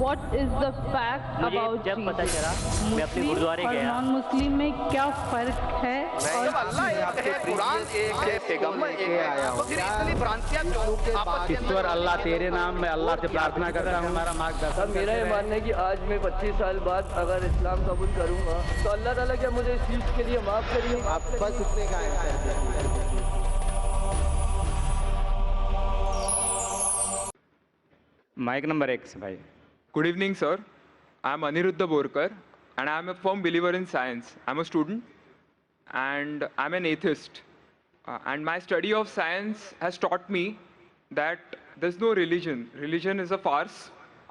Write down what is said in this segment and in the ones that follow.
what is the fact مجھے about جب پتہ چلا میں اپنے مسلم گردوارے اور گیا نان مسلم میں کیا فرق ہے اور اللہ ایک ہے، قرآن ایک ہے، پیغمبر ایک ہے، تو پھر اتنی برانچیاں کیوں آپس کے ایشور اللہ تیرے نام میں اللہ سے پرارتھنا کرتا ہوں ہمارا مارگدرشن میرا یہ ماننا ہے کہ آج میں 25 سال بعد اگر اسلام قبول کروں گا تو اللہ تعالیٰ کیا مجھے اس چیز کے لیے معاف کریے. آپ بس اتنے کا آنسر. مائک نمبر 1 سے بھائی. Good evening, sir. I'm Aniruddha Borkar, and I'm a firm believer in science. I'm a student, and I'm an atheist. And my study of science has taught me that there's no religion. Religion is a farce.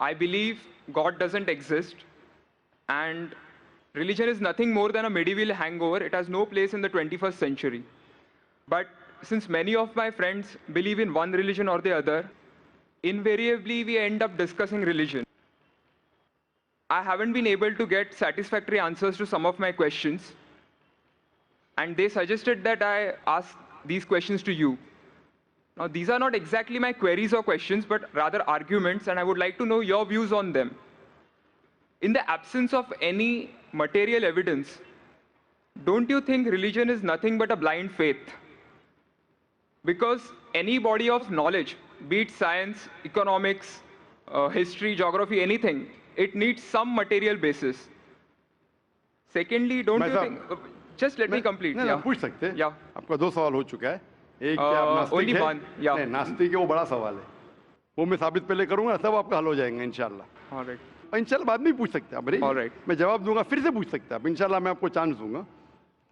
I believe God doesn't exist, and religion is nothing more than a medieval hangover. It has no place in the 21st century. But since many of my friends believe in one religion or the other, invariably we end up discussing religion. I haven't been able to get satisfactory answers to some of my questions, and they suggested that I ask these questions to you. Now, these are not exactly my queries or questions, but rather arguments, and I would like to know your views on them. In the absence of any material evidence, don't you think religion is nothing but a blind faith? Because any body of knowledge, be it science, economics, history, geography, anything, it needs some material basis. Secondly, don't you think... Just let me complete. نہیں پوچھ سکتے ہیں. Yeah. آپ کا 2 سوال ہو چکا ہے. ایک کیا آپ ناستک only ہے؟ one. Yeah. نہیں ناستک ہے وہ بڑا سوال ہے. وہ میں ثابت پہلے کروں گا تب آپ کا حل ہو جائیں گا انشاءاللہ. All right. انشاءاللہ بعد میں ہی پوچھ سکتے ہیں آپ. All right. میں جواب دوں گا پھر سے پوچھ سکتے ہیں آپ. انشاءاللہ میں آپ کو چانس دوں گا.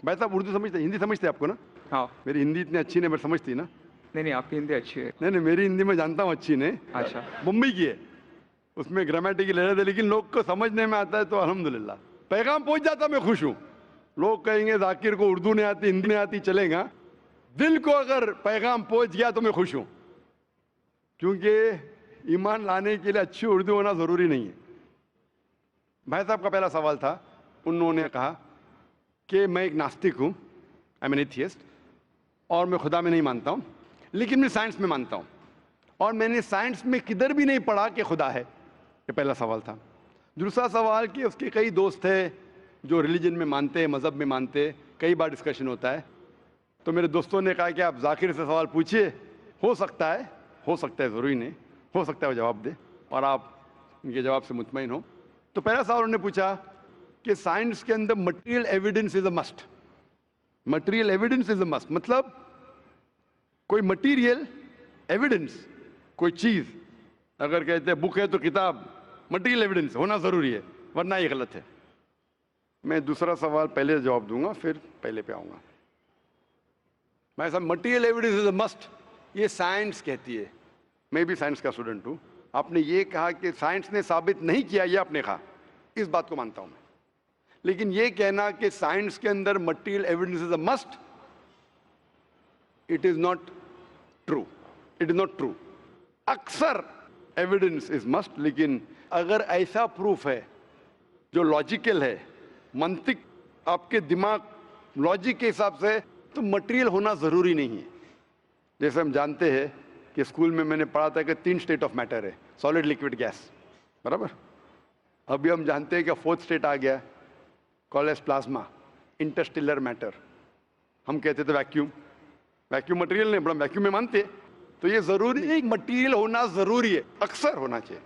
بھائی صاحب اردو سمجھتے ہیں، ہندی سمجھتے ہیں آپ کو نا؟ ہاں. میری ہندی اتنی اچھی نہیں، میں سمجھتی نا. نہیں نہیں، آپ کی ہندی اچھی ہے. نہیں میری ہندی میں جانتا ہوں اچھی نہیں. اچھا. ممبئی کی ہے، اس میں گرامیٹیکل ایرر ہے، لیکن لوگ کو سمجھنے میں آتا ہے تو الحمدللہ پیغام پہنچ جاتا. میں خوش ہوں. لوگ کہیں گے ذاکر کو اردو نہیں آتی، ہندی نہیں آتی، چلے گا. دل کو اگر پیغام پہنچ گیا تو میں خوش ہوں، کیونکہ ایمان لانے کے لیے اچھی اردو ہونا ضروری نہیں ہے. بھائی صاحب کا پہلا سوال تھا، انہوں نے کہا کہ میں ایک ناستک ہوں، آئی ایم این ایتھیسٹ، اور میں خدا میں نہیں مانتا ہوں، لیکن میں سائنس میں مانتا ہوں، اور میں نے سائنس میں کدھر بھی نہیں پڑھا کہ خدا ہے. یہ پہلا سوال تھا. دوسرا سوال کہ اس کے کئی دوست ہیں جو ریلیجن میں مانتے ہیں، مذہب میں مانتے ہیں، کئی بار ڈسکشن ہوتا ہے. تو میرے دوستوں نے کہا کہ آپ ذاکر سے سوال پوچھیے، ہو سکتا ہے ضروری نہیں، ہو سکتا ہے وہ جواب دے اور آپ ان کے جواب سے مطمئن ہو. تو پہلا سوال انہوں نے پوچھا کہ سائنس کے اندر material evidence is a must. Material evidence is a must مطلب کوئی مٹیریل ایویڈنس، کوئی چیز اگر کہتے ہیں بک ہے تو کتاب مٹیریل ایویڈنس ہونا ضروری ہے، ورنہ یہ غلط ہے. میں دوسرا سوال پہلے جواب دوں گا پھر پہلے پہ آؤں گا. میں صاحب material evidence is a must یہ سائنس کہتی ہے. میں بھی سائنس کا اسٹوڈنٹ ہوں. آپ نے یہ کہا کہ سائنس نے ثابت نہیں کیا، یہ آپ نے کہا، اس بات کو مانتا ہوں میں. لیکن یہ کہنا کہ سائنس کے اندر material evidence is a must, it is not true. It is not true. اکثر ایویڈنس از مسٹ، لیکن اگر ایسا پروف ہے جو لاجیکل ہے، منطق آپ کے دماغ لاجک کے حساب سے، تو مٹیریل ہونا ضروری نہیں ہے. جیسے ہم جانتے ہیں کہ اسکول میں نے پڑھا تھا کہ 3 اسٹیٹ آف میٹر ہے، سالڈ، لیکوڈ، گیس، برابر. ابھی ہم جانتے ہیں کہ 4تھ اسٹیٹ آ گیا، call as plasma, interstellar matter. ہم کہتے تھے ویکیوم. ویکیوم مٹیریل نہیں، بڑا ویکیوم میں مانتے. تو یہ ضروری نہیں، مٹیریل ہونا ضروری ہے، اکثر ہونا چاہیے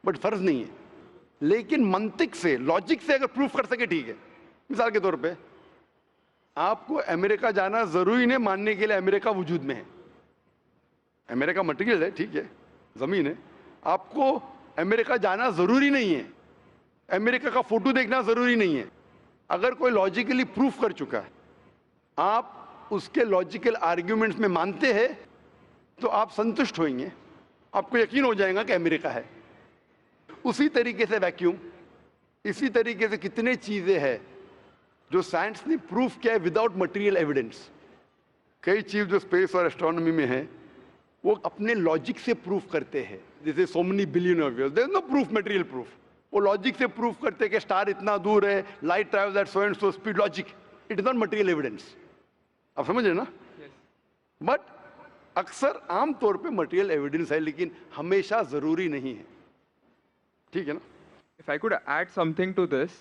بٹ فرض نہیں ہے. لیکن منطق سے، لاجک سے اگر پروف کر سکے ٹھیک ہے. مثال کے طور پہ آپ کو امریکہ جانا ضروری نہیں ماننے کے لیے امریکہ وجود میں ہے. امریکہ مٹیریل ہے، ٹھیک ہے، زمین ہے. آپ کو امریکہ جانا ضروری نہیں ہے، امریکہ کا فوٹو دیکھنا ضروری نہیں ہے. اگر کوئی لاجیکلی پروف کر چکا ہے، آپ اس کے لاجیکل آرگیومنٹس میں مانتے ہیں، تو آپ سنتشٹ ہوئیں گے، آپ کو یقین ہو جائے گا کہ امریکہ ہے. اسی طریقے سے ویکیوم، اسی طریقے سے کتنے چیزیں ہیں جو سائنس نے پروف کیا ہے وداؤٹ مٹیریل ایویڈنس. کئی چیز جو اسپیس اور اسٹرانومی میں ہے وہ اپنے لاجک سے پروف کرتے ہیں، جیسے so many billion of years, there is no proof, material proof. وہ لاجک سے پروف کرتے کہ اسٹار اتنا دور ہے، light travels at so and so speed. Logic, it is not material evidence. آپ سمجھ رہے نا؟ بٹ اکثر عام طور پہ مٹیریل ایویڈنس ہے، لیکن ہمیشہ ضروری نہیں ہے. ठीक है ना? If I could add something to this,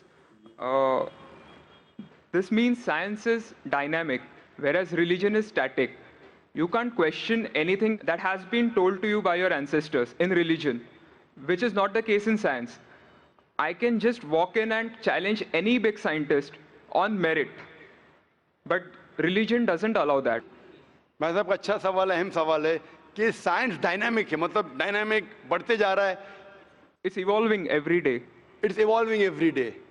this means science is dynamic, whereas religion is static. You can't question anything that has been told to you by your ancestors in religion, which is not the case in science. I can just walk in and challenge any big scientist on merit, but religion doesn't allow that. भाई साहब का अच्छा सवाल है, अहम सवाल है कि साइंस डायनामिक है, मतलब डायनामिक बढ़ते जा रहा है, It's evolving every day. It's evolving every day,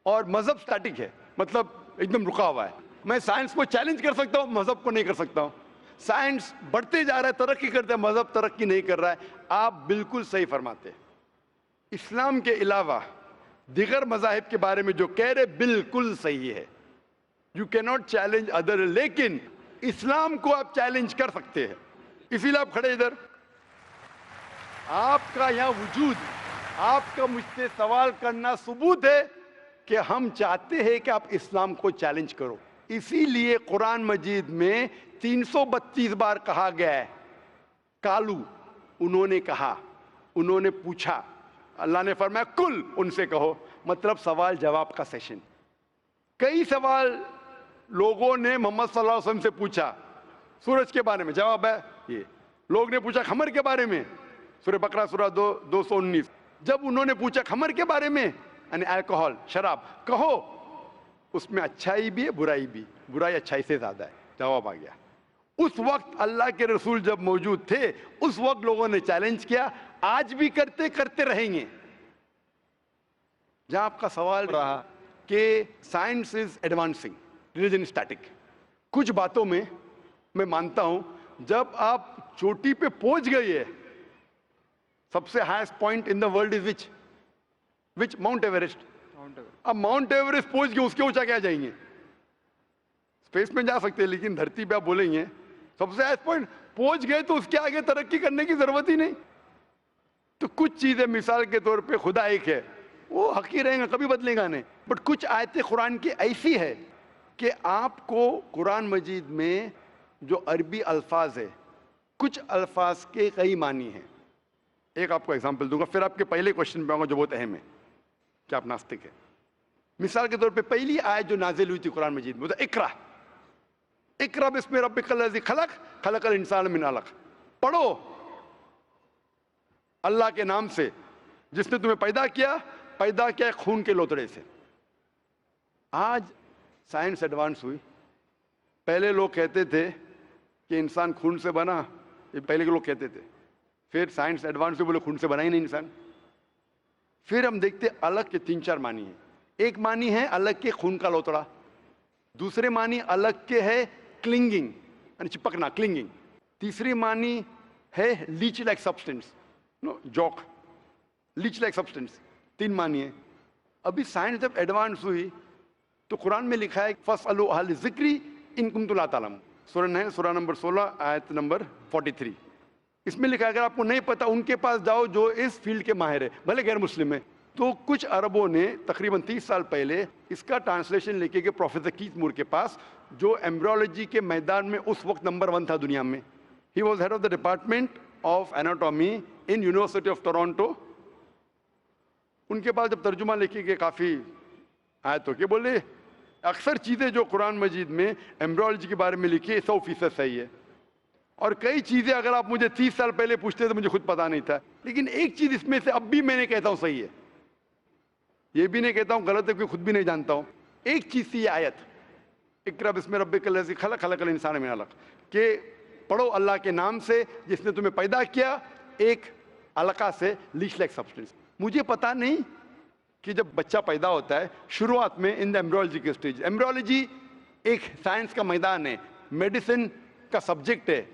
और मजहब स्टैटिक है, मतलब एकदम रुका हुआ है. मैं साइंस को चैलेंज कर सकता हूँ, मजहब को नहीं कर सकता हूँ. साइंस बढ़ते जा रहा है, तरक्की करता है, मजहब तरक्की नहीं कर रहा है. आप बिल्कुल सही फरमाते हैं. इस्लाम के अलावा दिगर मजाहिब के बारे में जो कह रहे बिल्कुल सही है. You can not challenge other, लेकिन इस्लाम को आप चैलेंज कर सकते हैं. इसीलिए आप खड़े इधर, आपका यहाँ वजूद, आपका मुझसे सवाल करना सबूत है कि हम चाहते हैं कि आप इस्लाम को चैलेंज करो. इसीलिए कुरान मजीद में 332 बार कहा गया है कालू, उन्होंने कहा, उन्होंने पूछा. अल्लाह ने फरमाया कुल, उनसे कहो, मतलब सवाल जवाब का सेशन. कई सवाल लोगों ने मोहम्मद सल्लल्लाहु अलैहि वसल्लम से पूछा, सूरज के बारे में जवाब है ये. लोग ने पूछा खमर के बारे में, सूरह बकरा सूरह 219. जब उन्होंने पूछा खमर के बारे में, यानी अल्कोहल, शराब, कहो उसमें अच्छाई भी है बुराई भी, बुराई अच्छाई से ज्यादा है. जवाब आ गया. उस वक्त अल्लाह के रसूल जब मौजूद थे, उस वक्त लोगों ने चैलेंज किया, आज भी करते रहेंगे. जहां आपका सवाल रहा कि science is advancing, religion static, कुछ बातों में मैं मानता हूं. जब आप चोटी पे पहुंच गए है, सबसे highest point in the world is which mount Everest. अब माउंट एवरेस्ट पहुंच गए, उसके ऊंचा क्या जाएंगे? स्पेस में जा सकते हैं, लेकिन धरती पे आप बोलेंगे सबसे हाईएस्ट पॉइंट पहुंच गए तो उसके आगे तरक्की करने की जरूरत ही नहीं. तो कुछ चीजें, मिसाल के तौर पे खुदा एक है, वो हक ही रहेगा, कभी बदलेगा नहीं. बट कुछ आयतें कुरान की ऐसी है कि आपको कुरान मजीद में जो अरबी अल्फाज है, कुछ अल्फाज के कई मानी हैं. एक आपको एग्जांपल दूंगा, फिर आपके पहले क्वेश्चन पे आऊंगा जो बहुत अहम है कि आप नास्तिक है. मिसाल के तौर पे पहली आयत जो नाजिल हुई थी कुरान मजीद में, इकरा इकरा बिस्मि रब्बिकल लज़ी खलक खलकल इंसान मिन अलक. पढ़ो अल्लाह के नाम से जिसने तुम्हें पैदा किया खून के लोतड़े से. आज साइंस एडवांस हुई. पहले लोग कहते थे कि इंसान खून से बना, ये पहले के लोग कहते थे. फिर साइंस एडवांस हुई, बोले खून से बना ही नहीं इंसान. फिर हम देखते अलग के 3-4 मानी है. एक मानी है अलग के खून का लोतड़ा, दूसरे मानी अलग के है क्लिंगिंग, यानी चिपकना, क्लिंगिंग. तीसरी मानी है leech like substance, no joke, leech like substance. 3 मानी है. अभी साइंस जब एडवांस हुई तो कुरान में लिखा है फस्अलू अहल ज़िक्री इन कुंतुम ला तालमून. सूरह नंबर 16 आयत नंबर 43. इसमें लिखा है अगर आपको नहीं पता उनके पास जाओ जो इस फील्ड के माहिर है, भले गैर मुस्लिम है. तो कुछ अरबों ने तकरीबन 30 साल पहले इसका ट्रांसलेशन लेके गए प्रोफेसर कीथ मूर के पास, जो एम्ब्रियोलॉजी के मैदान में उस वक्त नंबर 1 था दुनिया में. He was head of the department of anatomy in university of Toronto. उनके पास जब तर्जुमा लेके गए काफ़ी आयतों के, बोले अक्सर चीज़ें जो कुरान मजीद में एम्ब्रियोलॉजी के बारे में लिखी है 100% सही है, और कई चीज़ें अगर आप मुझे 30 साल पहले पूछते तो मुझे खुद पता नहीं था. लेकिन एक चीज़ इसमें से अब भी मैंने कहता हूँ सही है, ये भी नहीं कहता हूँ गलत है, क्योंकि खुद भी नहीं जानता हूँ. एक चीज़ थी ये आयत इकरा बिस्मि रब्बिकल लज़ी खलक खलकल इंसान मिन अलक, कि पढ़ो अल्लाह के नाम से जिसने तुम्हें पैदा किया एक अलका से, लीच लाइक सब्सटेंस. मुझे पता नहीं कि जब बच्चा पैदा होता है शुरुआत में इन द एम्ब्रियोलॉजी के स्टेज, एम्ब्रियोलॉजी एक साइंस का मैदान है, मेडिसिन का सब्जेक्ट है.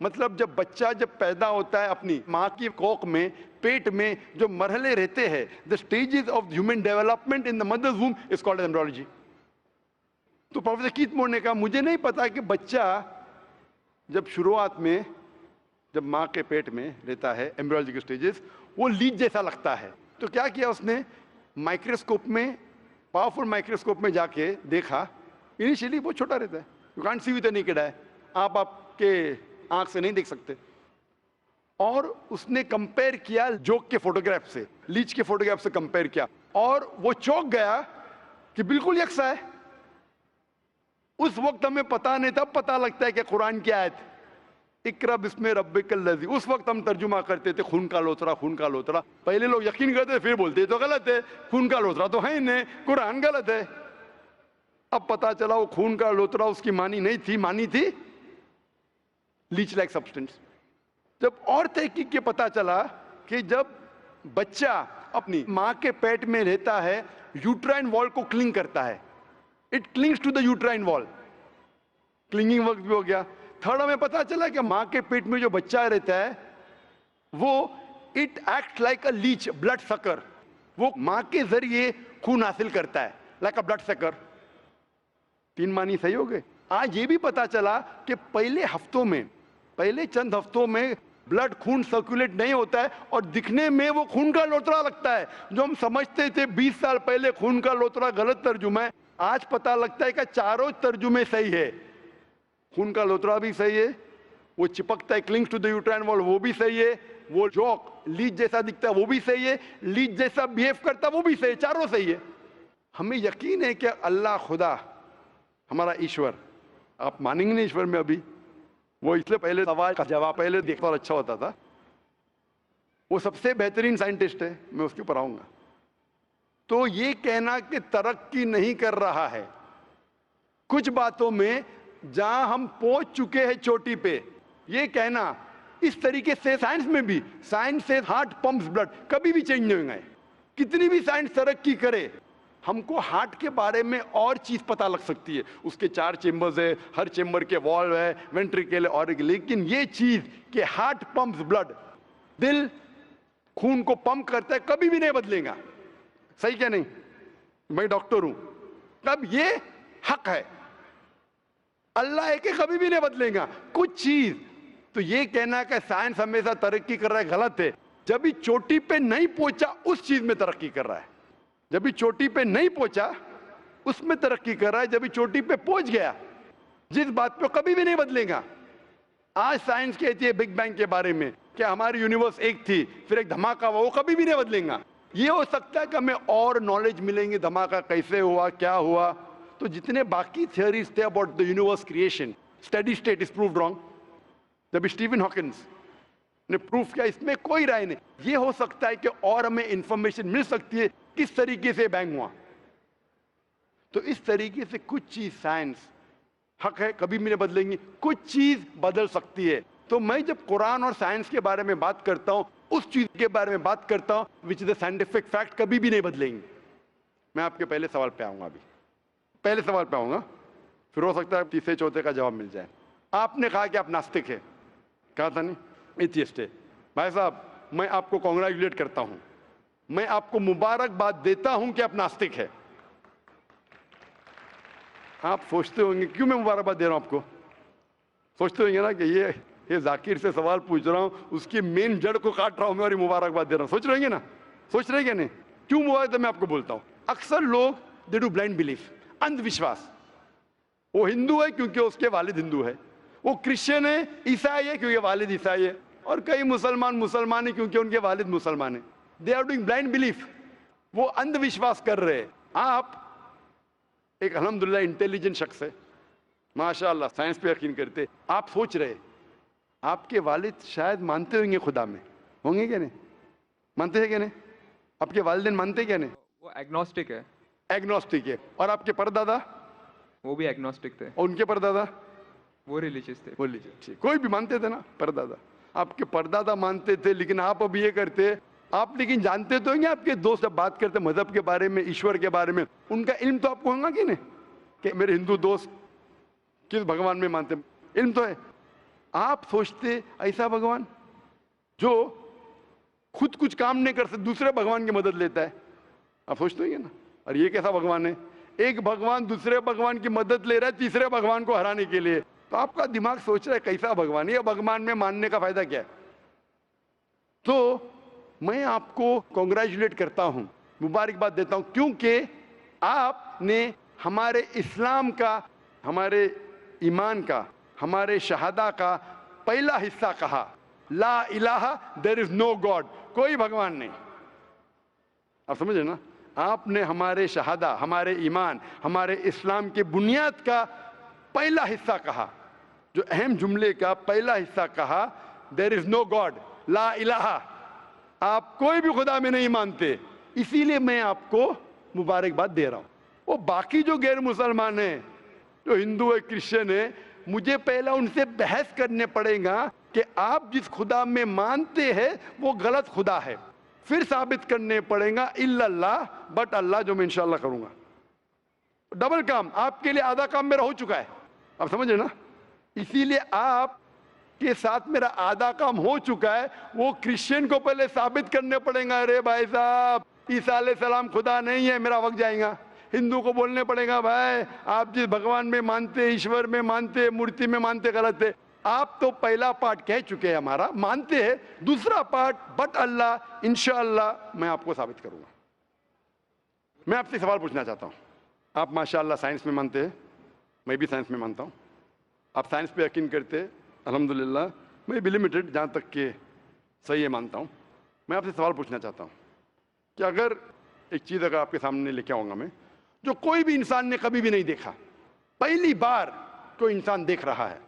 मतलब जब बच्चा जब पैदा होता है अपनी माँ की कोख में, पेट में जो मरहले रहते हैं, the stages of human development in the mother's womb is called embryology. तो प्रोफेसर कीथ मूर ने कहा मुझे नहीं पता कि बच्चा जब शुरुआत में जब माँ के पेट में रहता है, एम्ब्रियोलॉजी के स्टेजेस, वो लीच जैसा लगता है. तो क्या किया उसने, माइक्रोस्कोप में, पावरफुल माइक्रोस्कोप में जाके देखा. इनिशियली बहुत छोटा रहता है, you can't see with the naked eye, आप आपके आंख से नहीं देख सकते. اور اس نے کمپیئر کیا جوک کے فوٹوگراف سے، لیچ کے فوٹوگراف سے کمپیئر کیا، اور وہ چونک گیا کہ بالکل یکساں ہے۔ اس وقت ہمیں پتا نہیں تھا، پتا لگتا ہے کہ قرآن کی آیت اقرا بسم ربک الذی، اس وقت ہم ترجمہ کرتے تھے خون کا لوترا، خون کا لوترا۔ پہلے لوگ یقین کرتے تھے، پھر بولتے تو غلط ہے، خون کا لوترا تو ہے ہی نہیں، قرآن غلط ہے۔ اب پتا چلا وہ خون کا لوترا اس کی معنی نہیں تھی، معنی تھی لیچ لائک سبسٹنس۔ جب اور تحقیق کے پتا چلا کہ جب بچہ اپنی ماں کے پیٹ میں رہتا ہے، یوٹرائن وال کو کلنگ کرتا ہے، اٹ کلنگز ٹو دا یوٹرائن وال، کلنگنگ ورک بھی ہو گیا۔ تھرڈ ہمیں پتا چلا کہ ماں کے پیٹ میں جو بچہ رہتا ہے وہ it act like a leech, blood sucker, وہ ماں کے ذریعے خون حاصل کرتا ہے، لائک اے بلڈ سکر۔ 3 معنی صحیح ہو گئے۔ آج یہ بھی پتا چلا کہ پہلے چند ہفتوں میں بلڈ خون سرکولیٹ نہیں ہوتا ہے اور دکھنے میں وہ خون کا لوترا لگتا ہے۔ جو ہم سمجھتے تھے 20 سال پہلے خون کا لوترا غلط ترجمہ ہے، آج پتا لگتا ہے کہ چاروں ترجمے صحیح ہے۔ خون کا لوترا بھی صحیح ہے، وہ چپکتا ہے کلنگز ٹو دی یوٹرائن وال وہ بھی صحیح ہے، وہ جوک لیچ جیسا دکھتا ہے وہ بھی صحیح ہے، لیچ جیسا بیہیو کرتا ہے وہ بھی صحیح ہے، چاروں صحیح ہے۔ ہمیں یقین ہے کہ اللہ خدا ہمارا ایشور، آپ مانیں گے نہیں ایشور میں ابھی، وہ اس لیے پہلے سوال کا جواب پہلے دیکھتا اور اچھا ہوتا تھا، وہ سب سے بہترین سائنٹسٹ ہے، میں اس کے اوپر آؤں گا۔ تو یہ کہنا کہ ترقی نہیں کر رہا ہے، کچھ باتوں میں جہاں ہم پہنچ چکے ہیں چوٹی پہ، یہ کہنا اس طریقے سے سائنس میں بھی، سائنس سے ہارٹ پمپس بلڈ، کبھی بھی چینج نہیں ہوگا۔ کتنی بھی سائنس ترقی کرے، ہم کو ہارٹ کے بارے میں اور چیز پتہ لگ سکتی ہے، اس کے 4 چیمبرز ہے، ہر چیمبر کے والو ہے، وینٹریکل اور، لیکن یہ چیز کہ ہارٹ پمپس بلڈ، دل خون کو پمپ کرتا ہے، کبھی بھی نہیں بدلے گا۔ صحیح کیا نہیں؟ میں ڈاکٹر ہوں، تب یہ حق ہے، اللہ ہے کہ کبھی بھی نہیں بدلے گا کچھ چیز۔ تو یہ کہنا کہ سائنس ہمیشہ ترقی کر رہا ہے غلط ہے۔ جب بھی چوٹی پہ نہیں پہنچا اس چیز میں ترقی کر رہا ہے، جب بھی چوٹی پہ نہیں پہنچا اس میں ترقی کر رہا ہے، جب بھی چوٹی پہ پہنچ گیا جس بات پہ کبھی بھی نہیں بدلے گا۔ آج سائنس کہتی ہے بگ بینگ کے بارے میں کہ ہماری یونیورس ایک تھی پھر ایک دھماکہ ہوا، وہ کبھی بھی نہیں بدلیں گا۔ یہ ہو سکتا ہے کہ ہمیں اور نالج ملیں گے، دھماکہ کیسے ہوا، کیا ہوا۔ تو جتنے باقی تھیوریز تھے about the universe creation, steady state is proved wrong, جب اسٹیون ہاکنس نے پروف کیا، اس میں کوئی رائے نہیں۔ یہ ہو سکتا ہے کہ اور ہمیں انفارمیشن مل سکتی ہے کس طریقے سے بینگ ہوا۔ تو اس طریقے سے کچھ چیز سائنس حق ہے، کبھی بھی نہیں بدلیں گی، کچھ چیز بدل سکتی ہے۔ تو میں جب قرآن اور سائنس کے بارے میں بات کرتا ہوں، اس چیز کے بارے میں بات کرتا ہوں وچ از اے سائنٹیفک فیکٹ، کبھی بھی نہیں بدلیں گی۔ میں آپ کے پہلے سوال پہ آؤں گا، ابھی پہلے سوال پہ آؤں گا، پھر ہو سکتا ہے تیسرے چوتھے کا جواب مل جائے۔ آپ نے کہا کہ آپ ناستک ہے، کہا تھا نہیں، ایتھیسٹ ہے۔ بھائی صاحب میں آپ کو کانگریچولیٹ کرتا ہوں، میں آپ کو مبارکباد دیتا ہوں کہ آپ ناستک ہے۔ آپ سوچتے ہوں گے کیوں میں مبارکباد دے رہا ہوں آپ کو، سوچتے ہوں گے نا کہ یہ ذاکر سے سوال پوچھ رہا ہوں، اس کی مین جڑ کو کاٹ رہا ہوں میں اور یہ مبارکباد دے رہا ہوں، سوچ رہے ہیں نا، سوچ رہے ہیں کہ نہیں؟ کیوں مبارکباد میں آپ کو بولتا ہوں؟ اکثر لوگ دے ڈو بلائنڈ بلیف، اندھ وشواس۔ وہ ہندو ہے کیونکہ اس کے والد ہندو ہے، وہ کرسچن ہے، عیسائی ہے کیونکہ والد عیسائی ہے، اور کئی مسلمان ہیں کیونکہ ان کے والد مسلمان ہیں۔ They are doing blind belief, وہ اندھ وشواس کر رہے ہیں۔ آپ ایک الحمدللہ انٹیلیجنٹ شخص ہے، ماشاء اللہ سائنس پہ یقین کرتے، آپ سوچ رہے آپ کے والد شاید مانتے ہوں گے خدا میں، ہوں گے کیا نہیں؟ مانتے ہیں کیا نہیں؟ آپ کے والدین مانتے کیا نہیں؟ وہ ایگنوسٹک ہے۔ ایگنوسٹک ہے۔ اور آپ کے پردادا؟ وہ بھی ایگنوسٹک تھے۔ اور ان کے پردادا؟ وہ ریلیجیس تھے۔ وہ ریلیجیس، کوئی بھی مانتے تھے نا پردادا، آپ کے پردادا مانتے تھے، لیکن آپ اب یہ کرتے، آپ لیکن جانتے تو ہیں گے، آپ کے دوست جب بات کرتے مذہب کے بارے میں، ایشور کے بارے میں، ان کا علم تو آپ کو ہوگا کہ نہیں کہ میرے ہندو دوست کس بھگوان میں مانتے، علم تو ہے۔ آپ سوچتے ایسا بھگوان جو خود کچھ کام نہیں کر سکتے، دوسرے بھگوان کی مدد لیتا ہے، آپ سوچتے ہیں نا، اور یہ کیسا بھگوان ہے؟ ایک بھگوان دوسرے بھگوان کی مدد لے رہا ہے تیسرے بھگوان کو ہرانے کے لیے۔ تو آپ کا دماغ سوچ رہا ہے کیسا بھگوان ہے، یہ بھگوان میں ماننے کا فائدہ کیا ہے؟ تو میں آپ کو کانگریچولیٹ کرتا ہوں، مبارکباد دیتا ہوں، کیونکہ آپ نے ہمارے اسلام کا، ہمارے ایمان کا، ہمارے شہادہ کا پہلا حصہ کہا، ला इलाहा, देयर इज नो गॉड, कोई भगवान नहीं। आप समझे ना? आपने हमारे शहादा, हमारे ईमान, हमारे इस्लाम के बुनियाद का पहला हिस्सा कहा, जो अहम जुमले का पहला हिस्सा कहा, देयर इज नो गॉड, ला इलाहा, आप कोई भी खुदा में नहीं मानते, इसीलिए मैं आपको मुबारकबाद दे रहा हूं। वो बाकी जो गैर मुसलमान हैं, जो हिंदू है, क्रिश्चियन है, मुझे पहला उनसे बहस करने पड़ेगा कि आप जिस खुदा में मानते हैं वो गलत खुदा है, फिर साबित करने पड़ेगा इल्लल्लाह, बट अल्लाह, जो मैं इंशाल्लाह करूंगा। डबल काम, आपके लिए आधा काम मेरा हो चुका है, आप समझे ना? इसीलिए आप के साथ मेरा आधा काम हो चुका है, वो क्रिश्चियन को पहले साबित करने पड़ेगा, अरे भाई साहब ईसा अलैहिस्सलाम खुदा नहीं है, मेरा वक्त जाएगा। हिंदू को बोलने पड़ेगा, भाई आप जिस भगवान में मानते, ईश्वर में मानते, मूर्ति में मानते, गलत है। आप तो पहला पार्ट कह चुके हैं हमारा, मानते हैं, दूसरा पार्ट बट अल्लाह, इंशाअल्लाह मैं आपको साबित करूंगा। मैं आपसे सवाल पूछना चाहता हूं, आप माशाअल्लाह साइंस में मानते हैं, मैं भी साइंस में मानता हूं, आप साइंस पे यकीन करते हैं, अल्हम्दुलिल्लाह, मैं भी लिमिटेड जहां तक के सही है मानता हूं। मैं आपसे सवाल पूछना चाहता हूं कि अगर एक चीज अगर आपके सामने लेके आऊंगा मैं, जो कोई भी इंसान ने कभी भी नहीं देखा, पहली बार कोई इंसान देख रहा है,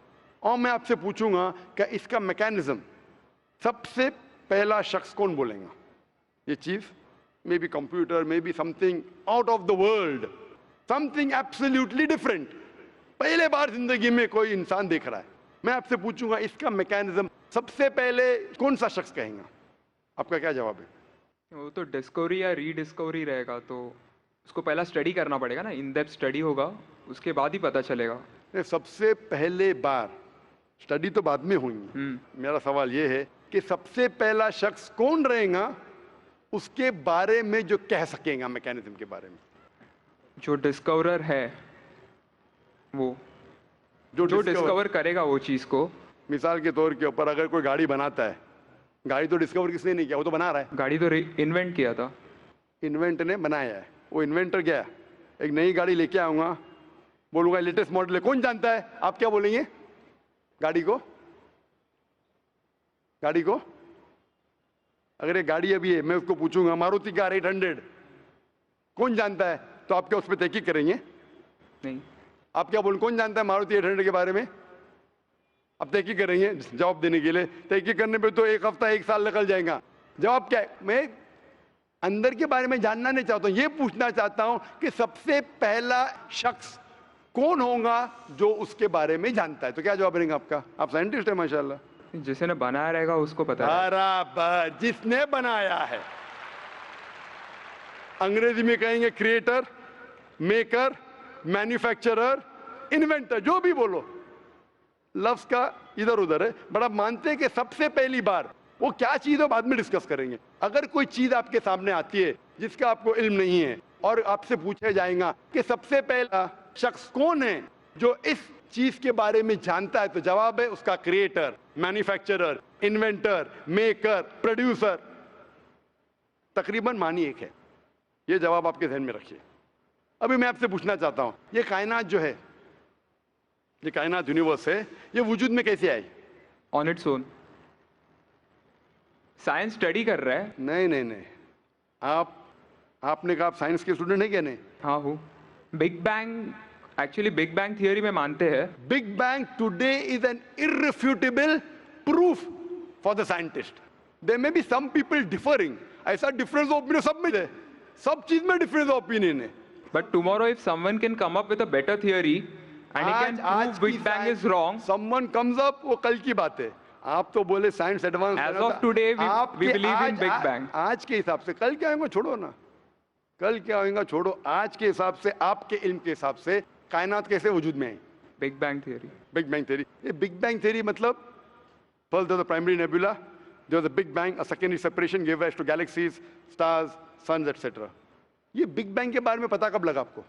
और मैं आपसे पूछूंगा कि इसका मैकेनिज्म, सबसे पहला शख्स कौन बोलेगा? ये चीज may be computer, may be something out of the world, something absolutely different, पहले बार जिंदगी में कोई इंसान देख रहा है। मैं आपसे पूछूंगा इसका मैकेनिज्म सबसे पहले कौन सा शख्स कहेगा? आपका क्या जवाब है? वो तो डिस्कवरी या रीडिस्कवरी रहेगा, तो उसको पहला स्टडी करना पड़ेगा ना, इन डेप्थ स्टडी होगा, उसके बाद ही पता चलेगा। सबसे पहले बार स्टडी तो बाद में हुई। मेरा सवाल ये है कि सबसे पहला शख्स कौन रहेगा उसके बारे में जो कह सकेगा मैकेनिज्म के बारे में? जो डिस्कवरर है, वो जो डिस्कवर करेगा वो चीज को। मिसाल के तौर के ऊपर अगर कोई गाड़ी बनाता है, गाड़ी तो डिस्कवर किसने नहीं किया, वो तो बना रहा है। गाड़ी तो इन्वेंट किया था, इन्वेंट ने बनाया है। वो इन्वेंटर गया, एक नई गाड़ी लेके आऊंगा, बोलूंगा लेटेस्ट मॉडल है, कौन जानता है? आप क्या बोलेंगे? गाड़ी को, गाड़ी को अगर ये गाड़ी अभी है, मैं उसको पूछूंगा मारुति कार 800 कौन जानता है, तो आप क्या उस पर तहकीक करेंगे? नहीं। आप क्या बोलेंगे, कौन जानता है मारुति 800 के बारे में? आप तहकीक करेंगे जवाब देने के लिए? तहकीक करने पे तो एक हफ्ता, एक साल निकल जाएगा। जवाब क्या है? मैं अंदर के बारे में जानना नहीं चाहता हूं, ये पूछना चाहता हूं कि सबसे पहला शख्स कौन होगा जो उसके बारे में जानता है। तो क्या जवाब रहेगा आपका? आप साइंटिस्ट है माशाल्लाह। जिसने बनाया रहेगा उसको पता है। बराबर, जिसने बनाया है। अंग्रेजी में कहेंगे क्रिएटर, मेकर, मैन्युफैक्चरर, इन्वेंटर, जो भी बोलो, लफ्ज का इधर उधर है, बट आप मानते हैं कि सबसे पहली बार वो क्या चीज है बाद में डिस्कस करेंगे। अगर कोई चीज आपके सामने आती है जिसका आपको इल्म नहीं है और आपसे पूछा जाएगा कि सबसे पहला शख्स कौन है जो इस चीज के बारे में जानता है, तो जवाब है उसका creator, manufacturer, inventor, maker, producer. तकरीबन मानी एक है। ये जवाब आपके ध्यान में रखिए। अभी मैं आपसे पूछना चाहता हूं, ये कायनात जो है, ये कायनात यूनिवर्स है, ये वजूद में कैसे आई? On its own. Science study कर रहा है। नहीं नहीं नहीं, आपने कहा आप साइंस के स्टूडेंट हैं क्या? नहीं। हाँ हूँ। Big bang, actually big bang theory में मानते हैं। Big bang today is an irrefutable proof for the scientist. There may be some people differing, ऐसा डिफरेंस ऑफ ओपिनियन सब में है, सब चीज में डिफरेंस ऑफ ओपिनियन है। But tomorrow if someone can come up with a better theory and he can prove big bang is wrong, someone comes up, वो कल की बात है। आप तो बोले science advance, age of today we believe in big bang. आज के हिसाब से, कल क्या होगा छोड़ो ना, कल क्या होगा छोड़ो, आज के हिसाब से, आपके इल्म के हिसाब से कायनात कैसे वजूद में आई? Big bang theory. Big bang theory. ये बिग बैंग थियरी मतलब first there was the primary nebula, there was a big bang, a secondary separation give rise to galaxies, stars, suns etcetera. ये बिग बैंग के बारे में पता कब लगा आपको?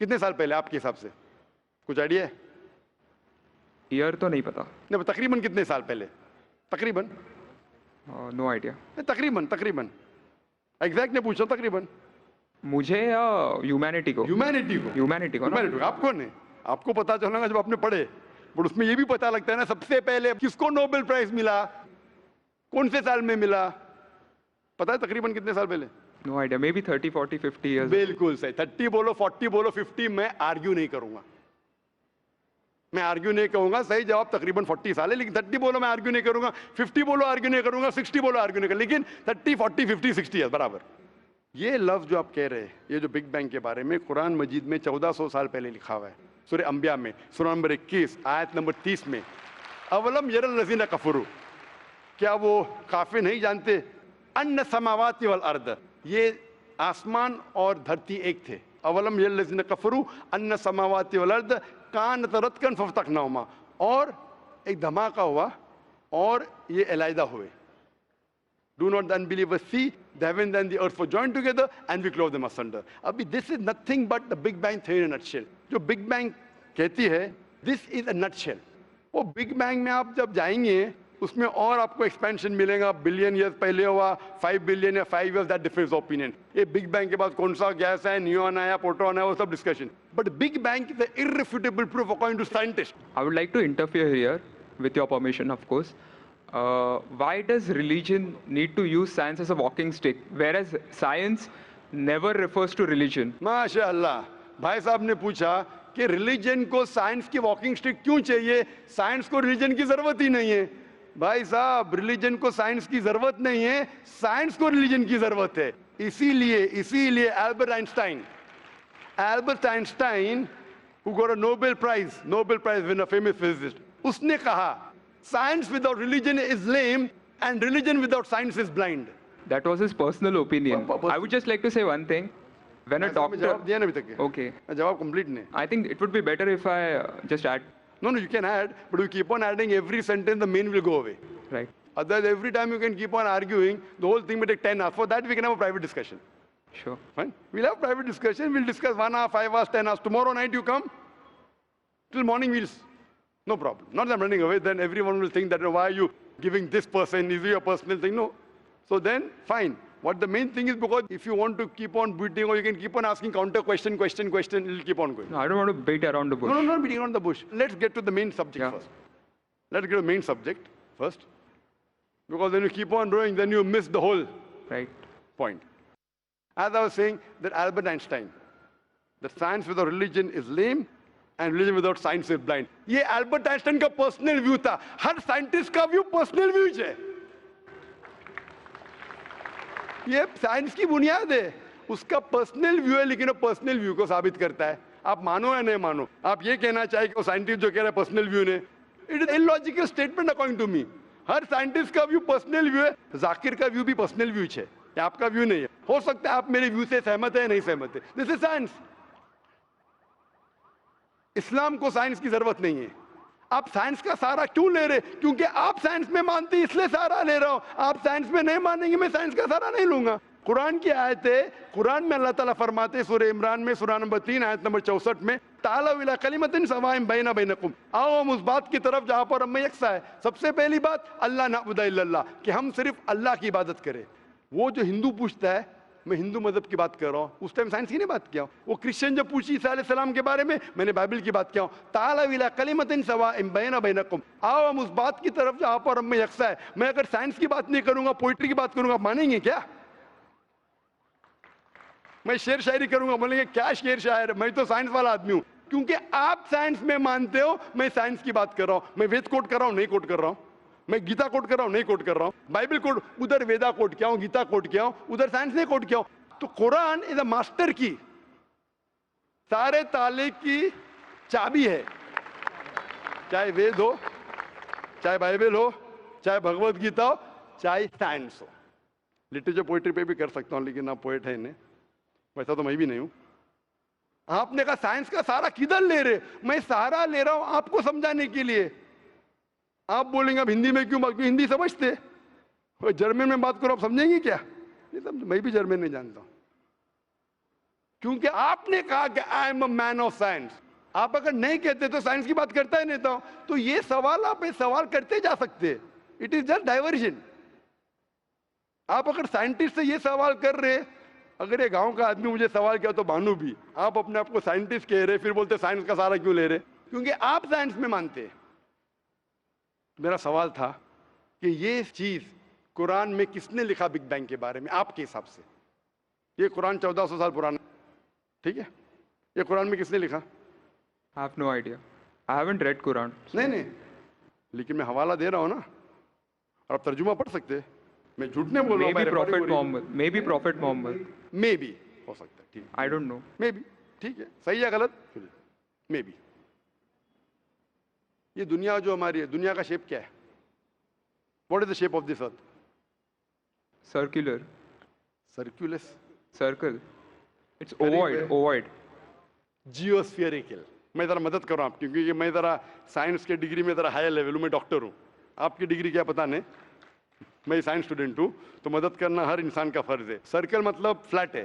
कितने साल पहले आपके हिसाब से? कुछ आइडिया है? ईयर तो नहीं पता। नहीं, तकरीबन कितने साल पहले? तकरीबन? No idea. तकरीबन, तकरीबन एग्जैक्ट ने पूछा, तकरीबन। मुझे या ह्यूमैनिटी को? ह्यूमैनिटी को। ह्यूमैनिटी को। ह्यूमैनिटी को। आप कौन है? आपको पता चलेगा जब आपने पढ़े। बट उसमें ये भी पता लगता है ना सबसे पहले किसको नोबेल प्राइज मिला, कौन से साल में मिला, पता है तकरीबन कितने साल पहले? No idea. Maybe 30, 40, 50 years. बिल्कुल सही. 30 बोलो, 40 बोलो, 50, मैं आर्ग्यू नहीं करूंगा. मैं आर्ग्यू नहीं कहूंगा. सही जवाब तकरीबन 40 साल है, लेकिन 30 बोलो मैं आर्ग्यू नहीं करूंगा, 50 बोलो आर्ग्यू नहीं करूंगा, 60 बोलो आर्ग्यू नहीं करूंगा, लेकिन 30, 40, 50, 60 है बराबर. ये लफ्ज जो आप कह रहे हैं, ये जो बिग बैंग के बारे में कुरान मजीद में 1400 साल पहले लिखा हुआ है. सूरह अंबिया में सूरह नंबर 21 आयत नंबर 30 में, अवलम यरल लज़ीना कफरू, क्या वो काफिर नहीं जानते, अन्ना समावाति वल अर्द, ये आसमान और धरती एक थे. अवलम यरल लज़ीना कफरू अन्ना समावाति वल अर्द कानत रतकन फफ्तकनाहुमा, और एक धमाका हुआ और ये अलहदा हुए. Do not the unbelievers see the heavens and the earth were joined together and we clove them asunder. Abhi, this is nothing but the Big Bang theory in a nutshell. जो Big Bang कहती है, this is a nutshell. वो Big Bang में आप जब जाएंगे उसमें और आपको एक्सपेंशन मिलेगा. बिलियन ईयर्स पहले हुआ, 5 बिलियन या 5 years, that differs opinion. ये बिग बैंग के बाद कौन सा गैस है, न्यून आया, प्रोटॉन है, वो सब discussion. But big bang is an irrefutable proof according to scientists. I would like to interfere here, with your permission, of course. Why does religion need to use science as a walking stick, whereas science never refers to religion? माशाअल्लाह, भाई साहब ने पूछा कि religion को science की walking stick क्यों चाहिए, साइंस को रिलीजन की जरूरत ही नहीं है. भाई साहब, रिलीजन को साइंस की जरूरत नहीं है, साइंस को रिलीजन की जरूरत है. इसीलिए Albert Einstein who got a Nobel Prize winner, famous physicist, उसने कहा science without religion is lame and religion without science is blind. That was his personal opinion. I would just like to say one thing. When a doctor... जवाब दिया ना अभी तक. Okay. जवाब complete नहीं. I think it would be better if I just add. No, you can add, but you keep on adding every sentence, the main will go away. Right. Otherwise, every time you can keep on arguing, the whole thing will take 10 hours. For that, we can have a private discussion. Sure. Fine? We'll have private discussion. We'll discuss 1 hour, 5 hours, 10 hours. Tomorrow night you come. Till morning we'll... No problem. Not that I'm running away. Then everyone will think that, why are you giving this person? Is it your personal thing? No. So then, fine. What the main thing is, because if you want to keep on beating, or you can keep on asking counter question, it'll keep on going. No, I don't want to beat around the bush. No, not beating around the bush. Let's get to the main subject first. Let's get to the main subject first. Because when you keep on growing, then you miss the whole point. As I was saying, that Albert Einstein, that science without religion is lame and religion without science is blind. ये Albert Einstein का personal view था. हर scientist का view personal view है. ये science की बुनियाद है. उसका पर्सनल व्यू है, लेकिन वो पर्सनल व्यू को साबित करता है. आप मानो या नहीं मानो, आप ये कहना चाहिए कि वो साइंटिस्ट जो कह रहा है पर्सनल व्यू ने, it is illogical statement according to me. हर साइंटिस्ट का व्यू पर्सनल व्यू है. जाकिर का व्यू भी पर्सनल व्यू है, आपका व्यू नहीं है. हो सकता है आप मेरे व्यू से सहमत है, नहीं सहमत है. This is science. इस्लाम को साइंस की जरूरत नहीं है. आप साइंस का सहारा क्यों ले रहे? क्योंकि आप साइंस में मानते हैं, इसलिए सहारा ले रहा हूं. आप साइंस में नहीं मानेंगे, मैं साइंस का सहारा नहीं लूंगा. कुरान की आयत है, कुरान में अल्लाह ताला फरमाते हैं सूरह इमरान में सूरह नंबर 3 आयत नंबर 64 में, ताला इला कलिमतिन सवाइन बैना बैनकुम, आओ हम उस बात की तरफ जहां पर हम में यकसा है. सबसे पहली बात, अल्लाह नअबुद इल्लल्लाह, कि हम सिर्फ अल्लाह की इबादत करें. वो जो हिंदू पूछता है, मैं हिंदू मजहब की बात कर रहा हूँ, उस टाइम साइंस की नहीं बात किया. वो क्रिश्चियन जब पूछी ईसा अलैहिस्सलाम के बारे में, मैंने बाइबल की बात किया. ताला इला कलिमतिन सवाइन बैना बैनकुम, आओ हम उस बात की तरफ जहां पर हम में यकसा है. मैं अगर साइंस की बात नहीं करूंगा, पोइट्री की बात करूंगा, मानेंगे क्या? मैं शेर शायरी करूंगा, बोलेंगे क्या शेर शायर, मैं तो साइंस वाला आदमी हूं. क्योंकि आप साइंस में मानते हो, मैं साइंस की बात कर रहा हूं. मैं वेद कोट कर रहा हूं, नहीं कोट कर रहा हूं. मैं गीता कोट कर रहा हूं, नहीं कोट कर रहा हूं. बाइबल कोट, उधर वेदा कोट किया हूं, गीता कोट किया हूं, उधर साइंस नहीं कोट किया हूं. तो कुरान इज अ मास्टर की, सारे ताले की चाबी है. चाहे वेद हो, चाहे बाइबल हो, चाहे भगवत गीता हो, चाहे साइंस हो. लिटरेचर पोइट्री पे भी कर सकता हूं, लेकिन आप पोएट है नहीं, वैसा तो मैं भी नहीं हूं. आपने कहा साइंस का सहारा किधर ले रहे? मैं सहारा ले रहा हूं आपको समझाने के लिए. आप बोलेंगे अब हिंदी में क्यों बात, क्यों हिंदी समझते? जर्मन में बात करो, आप समझेंगे क्या? नहीं समझ. मैं भी जर्मन नहीं जानता हूं. क्योंकि आपने कहा कि I am a man of science. आप अगर नहीं कहते तो साइंस की बात करता ही नहीं था. तो ये सवाल आप सवाल करते जा सकते. It is just diversion. आप अगर साइंटिस्ट से ये सवाल कर रहे, अगर ये गांव का आदमी मुझे सवाल किया तो भानु भी, आप अपने आप को साइंटिस्ट कह रहे, फिर बोलते साइंस का सहारा क्यों ले रहे? क्योंकि आप साइंस में मानते हैं. میرا سوال تھا کہ یہ چیز قرآن میں کس نے لکھا بگ بینگ کے بارے میں آپ کے حساب سے؟ یہ قرآن 1400 سال پرانا، ٹھیک ہے، یہ قرآن میں کس نے لکھا؟ I have no idea. I haven't read Quran. نہیں لیکن میں حوالہ دے رہا ہوں نا، اور آپ ترجمہ پڑھ سکتے ہیں، میں جھوٹ نہیں بول رہا ہوں. Maybe Prophet Muhammad. Maybe Prophet Muhammad. Maybe ہو سکتا ہے، ٹھیک ہے، I don't know. May be, ٹھیک ہے، صحیح ہے غلط، مے بی. یہ دنیا جو ہماری ہے، دنیا کا شیپ کیا ہے؟ What is the shape of this earth? Circular. سرکولس، Circle. It's ovoid. Ovoid. جیوسفیریکل. میں ذرا مدد کر رہا ہوں کیونکہ یہ میں ذرا سائنس کے ڈگری میں ذرا ہائی لیول ہوں، میں ڈاکٹر ہوں. آپ کی ڈگری کیا پتہ نہیں، میں سائنس اسٹوڈنٹ ہوں، تو مدد کرنا ہر انسان کا فرض ہے. سرکل مطلب فلیٹ ہے،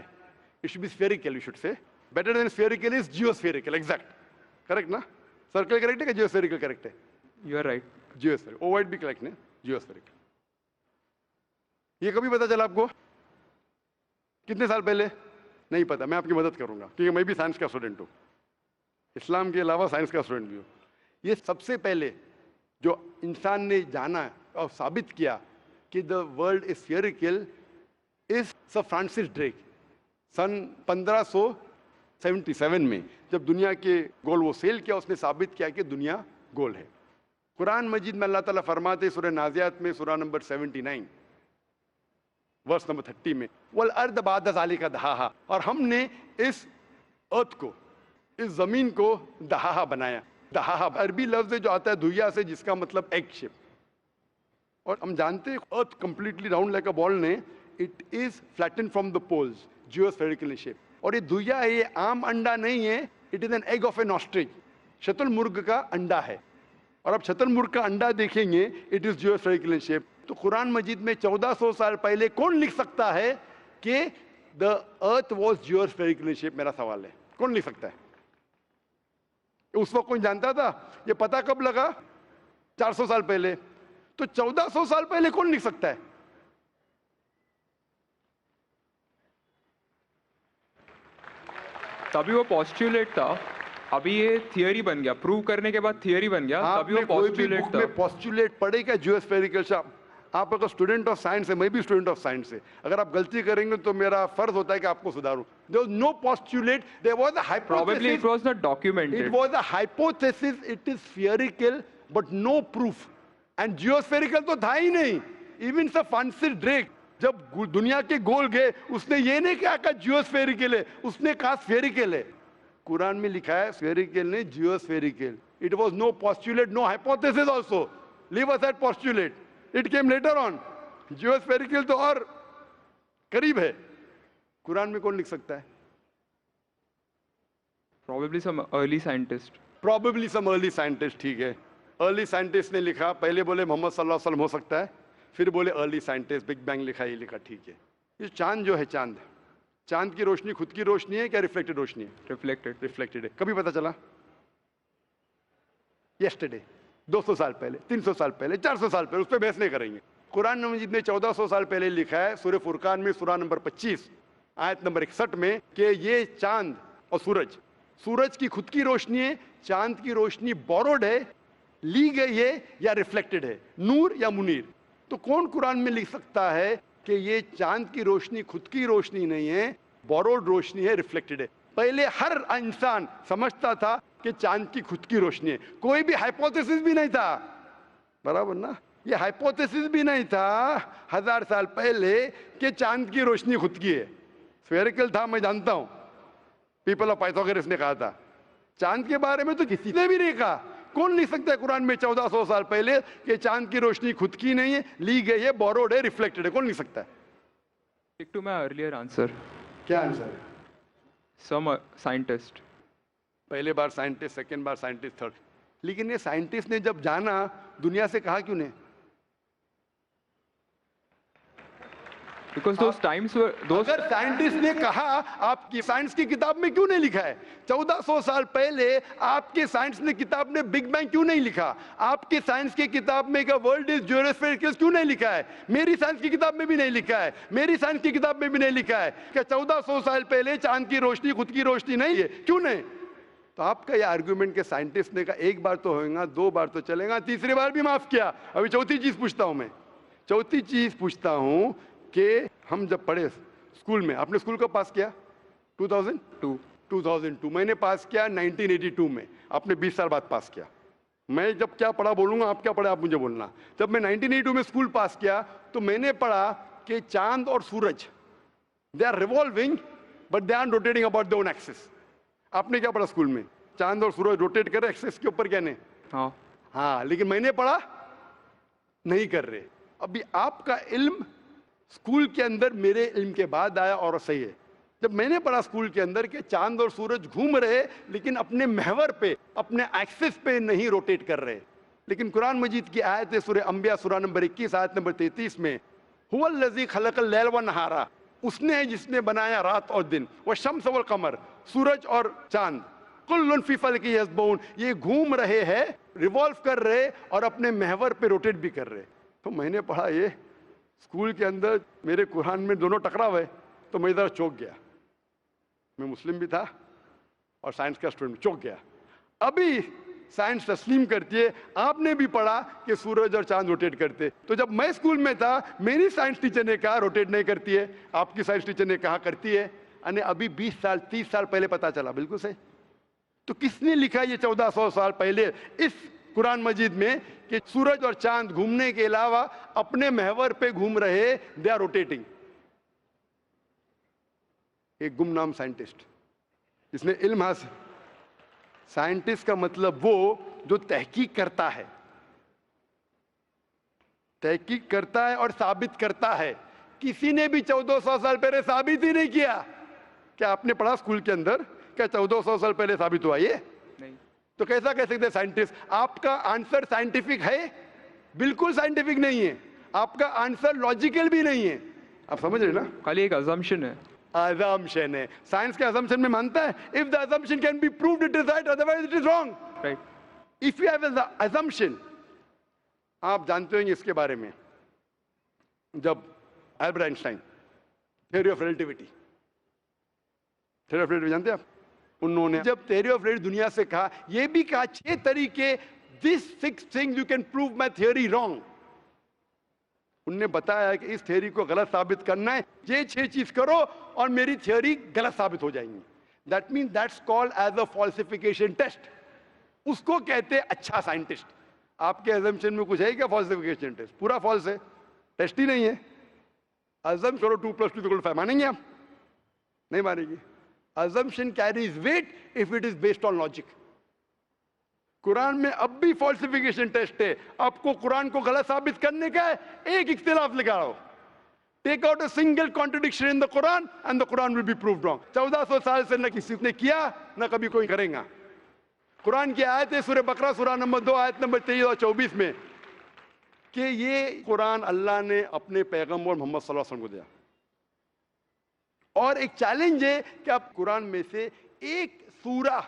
it should be spherical, you should say. Better than spherical is geospherical. Exact, correct نا؟ سرکل کریکٹ ہے کہ جیوسفیریکل کریکٹ ہے؟ You are right. Geospherical. Ovoid بھی کریکٹ ہے، جیوسفیریکل. یہ کبھی پتا چلا آپ کو؟ کتنے سال پہلے؟ نہیں پتا. میں آپ کی مدد کروں گا کیونکہ میں بھی سائنس کا اسٹوڈنٹ ہوں، اسلام کے علاوہ سائنس کا اسٹوڈنٹ بھی ہوں. یہ سب سے پہلے جو انسان نے جانا اور ثابت کیا کہ the world is اسفیریکل is sir Francis Drake. سن 1577 میں جب دنیا کے گول وہ سیل کیا، اس نے ثابت کیا کہ دنیا گول ہے. قرآن مجید میں اللہ تعالیٰ فرماتے سورہ نازعات میں سورہ نمبر 79 ورس نمبر 30 میں وَالْأَرْضَ بَعْدَ ذَلِكَ دَحَاهَا، اور ہم نے اس ارتھ کو، اس زمین کو دہاہا بنایا. دہاہا عربی لفظ ہے جو آتا ہے دھویا سے، جس کا مطلب ایگ شیپ. اور ہم جانتے ہیں earth completely round like a ball نے، it is flatten from the poles, geospherical in shape. اور یہ دھویا ہے، یہ عام انڈا نہیں ہے، it is an egg of an ostrich. شتر مرغ کا انڈا ہے، اور اب شتر مرغ کا انڈا دیکھیں گے، اٹ از جیوسفیریکل ان شیپ. تو قرآن مجید میں 1400 سال پہلے کون لکھ سکتا ہے کہ دا ارتھ واز جیوسفیریکل ان شیپ؟ میرا سوال ہے، کون لکھ سکتا ہے؟ اس وقت کون جانتا تھا؟ یہ پتہ کب لگا؟ 400 سال پہلے. تو 1400 سال پہلے کون لکھ سکتا ہے؟ تبھی وہ پوسٹولیٹ تھا، ابھی یہ تھیوری بن گیا، پروو کرنے کے بعد تھیوری بن گیا. تبھی وہ پوسٹولیٹ تھا. پوسٹولیٹ پڑھے گا جیوسفیریکل. آپ اگر اسٹوڈنٹ آف سائنس ہے، میں بھی اسٹوڈنٹ آف سائنس ہے، اگر آپ غلطی کریں گے تو میرا فرض ہوتا ہے کہ آپ کو سدھاروں. There was no postulate, there was a hypothesis. Probably it was not documented. It was a hypothesis, it is spherical but no proof. And geospherical تو تھا ہی نہیں. Even Sir Francis Drake جب دنیا کے گول گئے، اس نے یہ نہیں کہا کہ جیوسفیریکل ہے، اس نے کہا سفیریکل ہے. قرآن میں لکھا ہے سفیریکل نہیں، جیوسفیریکل. It was no postulate, no hypothesis also. Leave aside postulate. It came later on. Geospherical تو اور قریب ہے. قرآن میں کون لکھ سکتا ہے؟ Probably some early scientist. Probably some early scientist. ٹھیک ہے، ارلی سائنٹسٹ نے لکھا. پہلے بولے محمد صلی اللہ علیہ وسلم ہو سکتا ہے، پھر بولے ارلی سائنٹسٹ، بگ بینگ لکھا، یہ لکھا. ٹھیک ہے. یہ چاند جو ہے، چاند کی روشنی خود کی روشنی ہے کیا ریفلیکٹڈ روشنی ہے؟ Reflected. ریفلیکٹڈ ہے. کبھی پتہ چلا؟ یسٹرڈے، 200 سال پہلے، 300 سال پہلے، 400 سال پہلے. اس پہ بحث نہیں کریں گے. قرآن مجید نے 1400 سال پہلے لکھا ہے سورہ فرقان میں سورہ نمبر 25 آیت نمبر 61 میں کہ یہ چاند اور سورج کی خود کی روشنی ہے، چاند کی روشنی بوروڈ ہے، لی گئی ہے یا ریفلیکٹڈ ہے، نور یا منیر. تو کون قرآن میں لکھ سکتا ہے کہ یہ چاند کی روشنی خود کی روشنی نہیں ہے، بوروڈ روشنی ہے، ریفلیکٹڈ ہے؟ پہلے ہر انسان سمجھتا تھا کہ چاند کی خود کی روشنی ہے. کوئی بھی ہائپوتھیسس بھی نہیں تھا، برابر نا؟ یہ ہائپوتھیسس بھی نہیں تھا 1000 سال پہلے کہ چاند کی روشنی خود کی ہے. سفیریکل تھا، میں جانتا ہوں، پیپل آف پائتھاگورس نے کہا تھا. چاند کے بارے میں تو کسی نے بھی نہیں کہا. کون لکھ سکتا ہے قرآن میں 1400 سال پہلے کہ چاند کی روشنی خود کی نہیں ہے، لی گئی ہے، بوروڈ ہے، ریفلیکٹڈ ہے؟ کون لکھ سکتا ہے؟ Stick to my earlier answer. کیا آنسر ہے؟ Some scientist. پہلے بار سائنٹسٹ، سیکنڈ بار سائنٹسٹ، تھرڈ. لیکن یہ سائنٹسٹ نے جب جانا دنیا سے کہا کیوں نہیں؟ Because those times were those. اگر سائنٹسٹ نے کہا، آپ کی سائنس کی کتاب میں کیوں نہیں لکھا ہے؟ 1400 سال پہلے آپ کے سائنس نے کتاب نے بگ بینگ کیوں نہیں لکھا؟ آپ کے سائنس کی کتاب میں کہ ورلڈ از جیوسفیریکل کیوں نہیں لکھا ہے؟ میری سائنس کی کتاب میں بھی نہیں لکھا ہے. میری سائنس کی کتاب میں بھی نہیں لکھا ہے کہ 1400 سال پہلے چاند کی روشنی خود کی روشنی نہیں ہے. کیوں نہیں؟ तो आपका ये आर्ग्यूमेंट के साइंटिस्ट ने कहा एक बार तो होगा, 2 बार तो चलेगा, तीसरी बार भी माफ किया। अभी चौथी चीज पूछता हूं मैं, चौथी चीज पूछता हूं कि हम जब पढ़े स्कूल में, आपने स्कूल कब पास किया? 2002। मैंने पास किया 1982 में, आपने 20 साल बाद पास किया। मैं जब क्या पढ़ा बोलूंगा, आप क्या पढ़ा आप मुझे बोलना। जब मैं 1982 में स्कूल पास किया तो मैंने पढ़ा कि चांद और सूरज they are revolving but they are rotating about their own axis. आपने क्या पढ़ा स्कूल में? चांद और सूरज रोटेट कर रहे एक्सिस के ऊपर, कहने हाँ, लेकिन मैंने पढ़ा नहीं कर रहे। अभी आपका इल्म स्कूल के अंदर मेरे इल्म के बाद आया और सही है। जब मैंने पढ़ा स्कूल के अंदर कि चांद और सूरज घूम रहे लेकिन अपने महवर पे, अपने एक्सिस पे नहीं रोटेट कर रहे। लेकिन कुरान मजीद की आयत है सूरह अंबिया सूरह नंबर 21 आयत नंबर 33 में, हुवल्लज़ी खलक़ल लैल व नहारा, उसने है जिसने बनाया रात और दिन, व शम्स वल कमर, सूरज और चांद, कुल्लुन फी फ़ल्किन यस्बहून, ये घूम रहे हैं, रिवॉल्व कर रहे और अपने महवर पे रोटेट भी कर रहे। तो मैंने पढ़ा ये स्कूल के अंदर, मेरे कुरान में दोनों टकरा हुए, तो मैं इधर चौंक गया। मैं मुस्लिम भी था और साइंस का स्टूडेंट, चौंक गया। अभी साइंस तस्लीम करती है, आपने भी पढ़ा कि सूरज और चांद रोटेट करते। तो जब मैं स्कूल में था मेरी साइंस टीचर ने कहा रोटेट नहीं करती है, आपकी साइंस टीचर ने कहा करती है, यानी अभी 20 साल 30 साल पहले पता चला। बिल्कुल सही। तो किसने लिखा ये 1400 साल पहले इस कुरान मजीद में कि सूरज और चांद घूमने के अलावा अपने महवर पे घूम रहे, दे आर रोटेटिंग? एक गुमनाम साइंटिस्ट जिसने इल्म हासिल। साइंटिस्ट का मतलब वो जो तहकीक करता है, तहकीक करता है और साबित करता है। किसी ने भी 1400 साल पहले साबित ही नहीं किया। क्या आपने पढ़ा स्कूल के अंदर क्या 1400 साल पहले साबित हुआ? ये नहीं। तो कैसा कह सकते साइंटिस्ट? आपका आंसर साइंटिफिक है? बिल्कुल साइंटिफिक नहीं है। आपका आंसर लॉजिकल भी नहीं है। आप समझ रहे ना? खाली एक अजम्पशन है। assumption है। साइंस के assumption में मानता है if the assumption can be proved it is right, otherwise it is wrong. Right. If you have an assumption, आप जानते होंगे इसके बारे में, जब Albert Einstein theory of relativity, theory of relativity जानते हैं आप? उन्होंने जब थ्योरी ऑफ रिलेटिविटी दुनिया से कहा, ये भी कहा 6 तरीके, this 6 things you can prove my theory wrong. उनने बताया कि इस थ्योरी को गलत साबित करना है, ये 6 चीज करो और मेरी थ्योरी गलत साबित हो जाएंगी। That mean that's called as a falsification test. उसको कहते हैं अच्छा साइंटिस्ट। आपके अजम्पशन में कुछ है क्या फॉल्सिफिकेशन टेस्ट? पूरा फॉल्स है, टेस्ट ही नहीं है। अजम करो 2 + 2 = 5, मानेंगे आप? नहीं मानेंगे। Assumption carries weight if it is based on logic. कुरान में अब भी फॉल्सिफिकेशन टेस्ट है। आपको कुरान को गलत साबित करने का है, एक इख्तिलाफ लगाओ, take out a single contradiction in the Quran and the Quran will be proved wrong. 1400 साल से न किसी ने किया न कभी कोई करेगा। कुरान की आयत है सूरह बकरा सूरह नंबर 2 आयत नंबर 23 और 24 में कि ये कुरान अल्लाह ने अपने पैगंबर मोहम्मद सल्लल्लाहु अलैहि वसल्लम को दिया। और एक चैलेंज है कि आप कुरान में से एक सूरा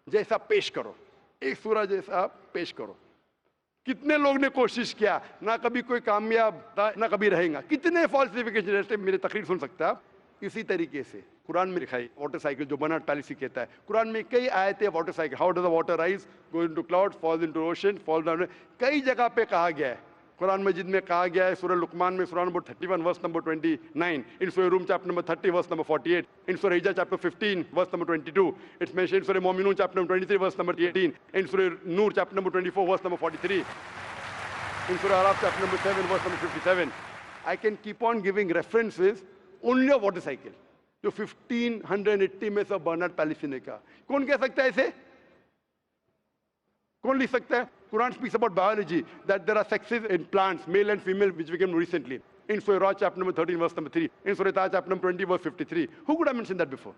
जैसा पेश करो, एक सूरा जैसा पेश करो। कितने लोग ने कोशिश किया, ना कभी कोई कामयाब था ना कभी रहेगा। कितने फॉल्सिफिकेशन जैसे मेरे तकरीर सुन सकते हैं आप। इसी तरीके से कुरान में लिखा है वाटर साइकिल, जो बर्नार्ड पॉलिसी कहता है। कुरान में कई आयतें water cycle, how does the water rise, go into cloud, falls into ocean, falls down, कई जगह पे कहा गया है। कुरान मजीद में कहा गया है सूरह लुकमान में सूरह नंबर 31 वर्स नंबर 29, इन सूरह रूम chapter number 30 verse number 48, in सूरह हिजर chapter 15 verse number 22, it's mentioned in सूरह मोमिनून chapter number 23 verse number 18, in सूरह नूर chapter number 24 verse number 43, in सूरह अराफ chapter number 7 verse number 57. I can keep on giving references only of water cycle, जो 1580 में सब बर्नार्ड पॉलिसी ने कहा। कौन कह सकता है इसे? कौन लिख सकता है? Quran speaks about biology, that there are sexes in plants, male and female, which we came recently. In Surah Ra, chapter number 13, verse number 3. In Surah Taha, chapter number 20, verse 53. Who could have mentioned that before?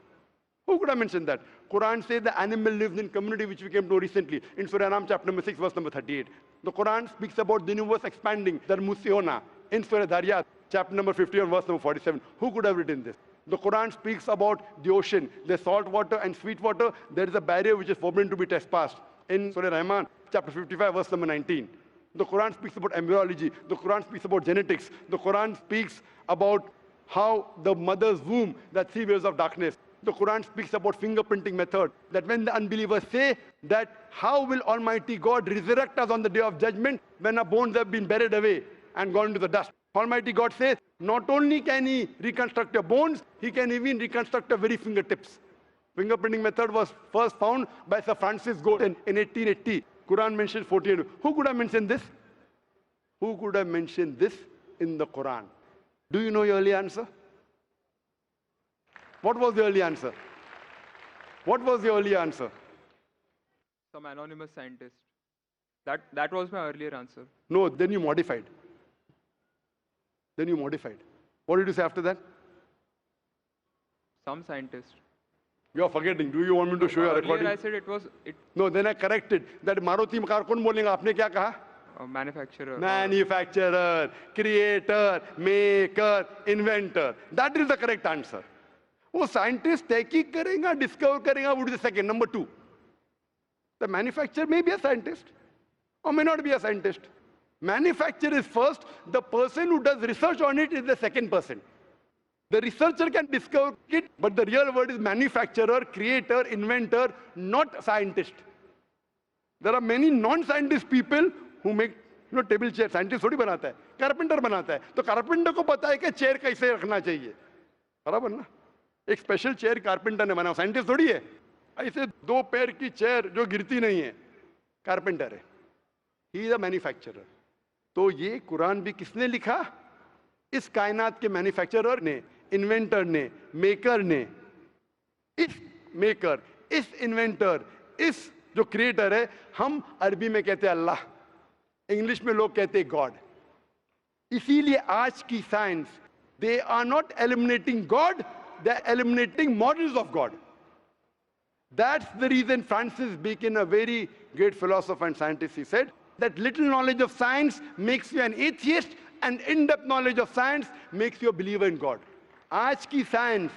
Who could have mentioned that? Quran says the animal lives in community, which we came to recently. In Surah Anam, chapter number 6, verse number 38. The Quran speaks about the universe expanding, the Musiona. In Surah Dariyat, chapter number 51, verse number 47. Who could have written this? The Quran speaks about the ocean, the salt water and sweet water. There is a barrier which is forbidden to be trespassed. In Surah Rahman, chapter 55, verse number 19. The Quran speaks about embryology. The Quran speaks about genetics. The Quran speaks about how the mother's womb, that 3 waves of darkness. The Quran speaks about fingerprinting method, that when the unbelievers say that how will Almighty God resurrect us on the day of judgment when our bones have been buried away and gone to the dust. Almighty God says, not only can He reconstruct your bones, He can even reconstruct your very fingertips. Fingerprinting method was first found by Sir Francis Galton in 1880. Quran mentions 14. Who could have mentioned this? Who could have mentioned this in the Quran? Do you know your early answer? What was the early answer? What was the early answer? Some anonymous scientist. That was my earlier answer. No, then you modified. Then you modified. What did you say after that? Some scientist. You are forgetting. Do you want me to show you a recording? Earlier I said it was No, then I corrected. That Maruti car कौन बोलेगा? आपने क्या कहा? a manufacturer. Manufacturer, creator, maker, inventor. That is the correct answer. वो scientist तहकीक करेगा, discover करेगा, would be the second. Number 2. The manufacturer may be a scientist or may not be a scientist. Manufacturer is first. The person who does research on it is the second person. The researcher can discover it, but the real word is manufacturer, creator, inventor, not scientist. There are many non-scientist people who make table chair. Scientist थोड़ी बनाता है, carpenter बनाता है. तो carpenter को पता है कि chair कैसे रखना चाहिए. बराबर ना? एक स्पेशल चेयर कारपेंटर ने बनाया, साइंटिस्ट थोड़ी है. ऐसे 2 पैर की चेयर जो गिरती नहीं है, कारपेंटर है. He is a manufacturer. तो ये कुरान भी किसने लिखा? इस कायनात के मैन्युफैक्चरर ने, इन्वेंटर ने, मेकर ने. इस मेकर, इस इन्वेंटर, इस जो क्रिएटर है, हम अरबी में कहते हैं अल्लाह, इंग्लिश में लोग कहते हैं गॉड. इसीलिए आज की science, they are not eliminating God, they're eliminating models of God. That's the reason Francis Bacon, a very great philosopher and scientist, he said that little knowledge of science makes you an atheist and in-depth knowledge of science makes you a believer in God. Aaj ki science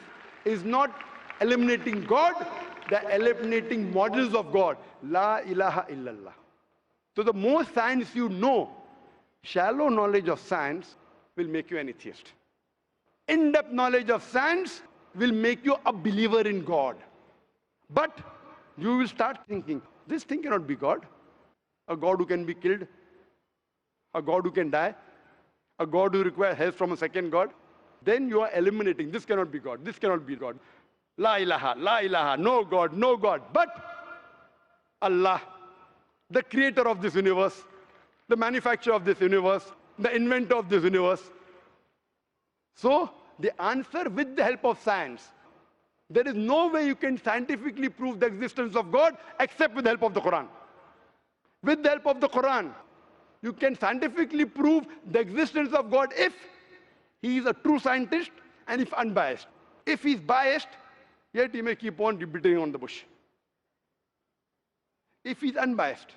is not eliminating God, they're eliminating models of God. La ilaha illallah. So the more science you know, shallow knowledge of science will make you an atheist. In-depth knowledge of science will make you a believer in God. But you will start thinking, this thing cannot be God. A God who can be killed, a God who can die, a God who requires help from a second God. Then you are eliminating, this cannot be God, this cannot be God. La ilaha, no God, no God. But Allah, the creator of this universe, the manufacturer of this universe, the inventor of this universe. So, the answer with the help of science. There is no way you can scientifically prove the existence of God except with the help of the Quran. With the help of the Quran, you can scientifically prove the existence of God if he is a true scientist and if unbiased. If he is biased, yet he may keep on beating on the bush. If he is unbiased,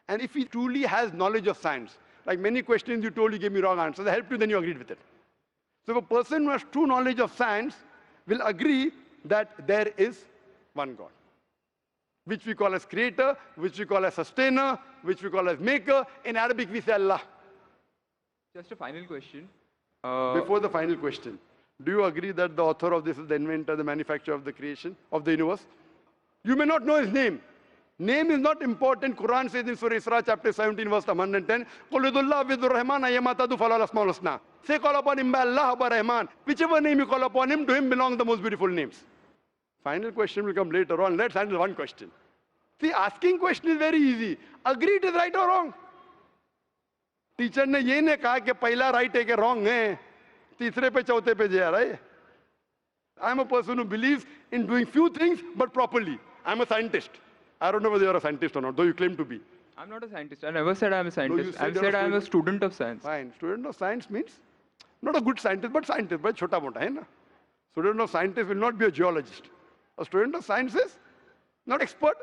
and if he truly has knowledge of science, like many questions you told, you gave me wrong answers, I helped you, then you agreed with it. So a person who has true knowledge of science will agree that there is one God, which we call as creator, which we call as sustainer, which we call as maker. In Arabic, we say Allah. Just a final question. Before the final question, do you agree that the author of this is the inventor, the manufacturer of the creation, of the universe? You may not know his name. Name is not important. Quran says in Surah Isra, chapter 17, verse 110, قُلْ ادُ اللَّهِ وِذُ الرَّحْمَانَ أَيَّمَا تَدُ فَلَا الْأَسْمَاءُ الْحُسْنَى. Say, call upon him by Allah or by Rahman. Whichever name you call upon him, to him belong the most beautiful names. Final question will come later on. Let's handle one question. See, asking question is very easy. Agree it is right or wrong. Teacher ने ये नहीं कहा कि पहला right है कि wrong है. तीसरे पे चौथे पे जा रहा है. I am a person who believes in doing few things but properly. I am a scientist. I don't know whether you are a scientist or not, though you claim to be. I'm not a scientist. I never said I'm a scientist. said I've you're a said I'm a student. student of science. Fine. Student of science means not a good scientist, but scientist. But chota mota hai na. Student of scientist will not be a geologist. A student of science is not expert.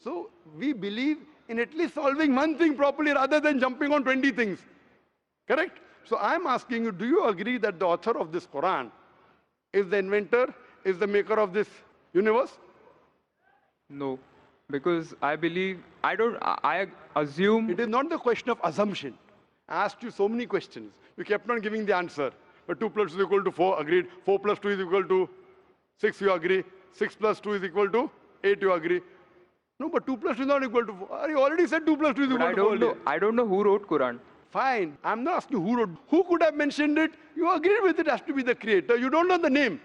So we believe in at least solving one thing properly rather than jumping on 20 things. Correct? So I'm asking you, do you agree that the author of this Quran is the inventor, is the maker of this universe? No, because I believe, I assume. It is not the question of assumption. I asked you so many questions. You kept on giving the answer. But 2 plus 2 is equal to 4, agreed. 4 plus 2 is equal to 6 you agree. 6 plus 2 is equal to 8 you agree. No, but 2 plus 2 is not equal to 4. You already said 2 plus 2 is But equal to 4. I don't know who wrote Quran. Fine. I'm not asking who wrote. Who could have mentioned it? You agreed with it has to be the creator. You don't know the name.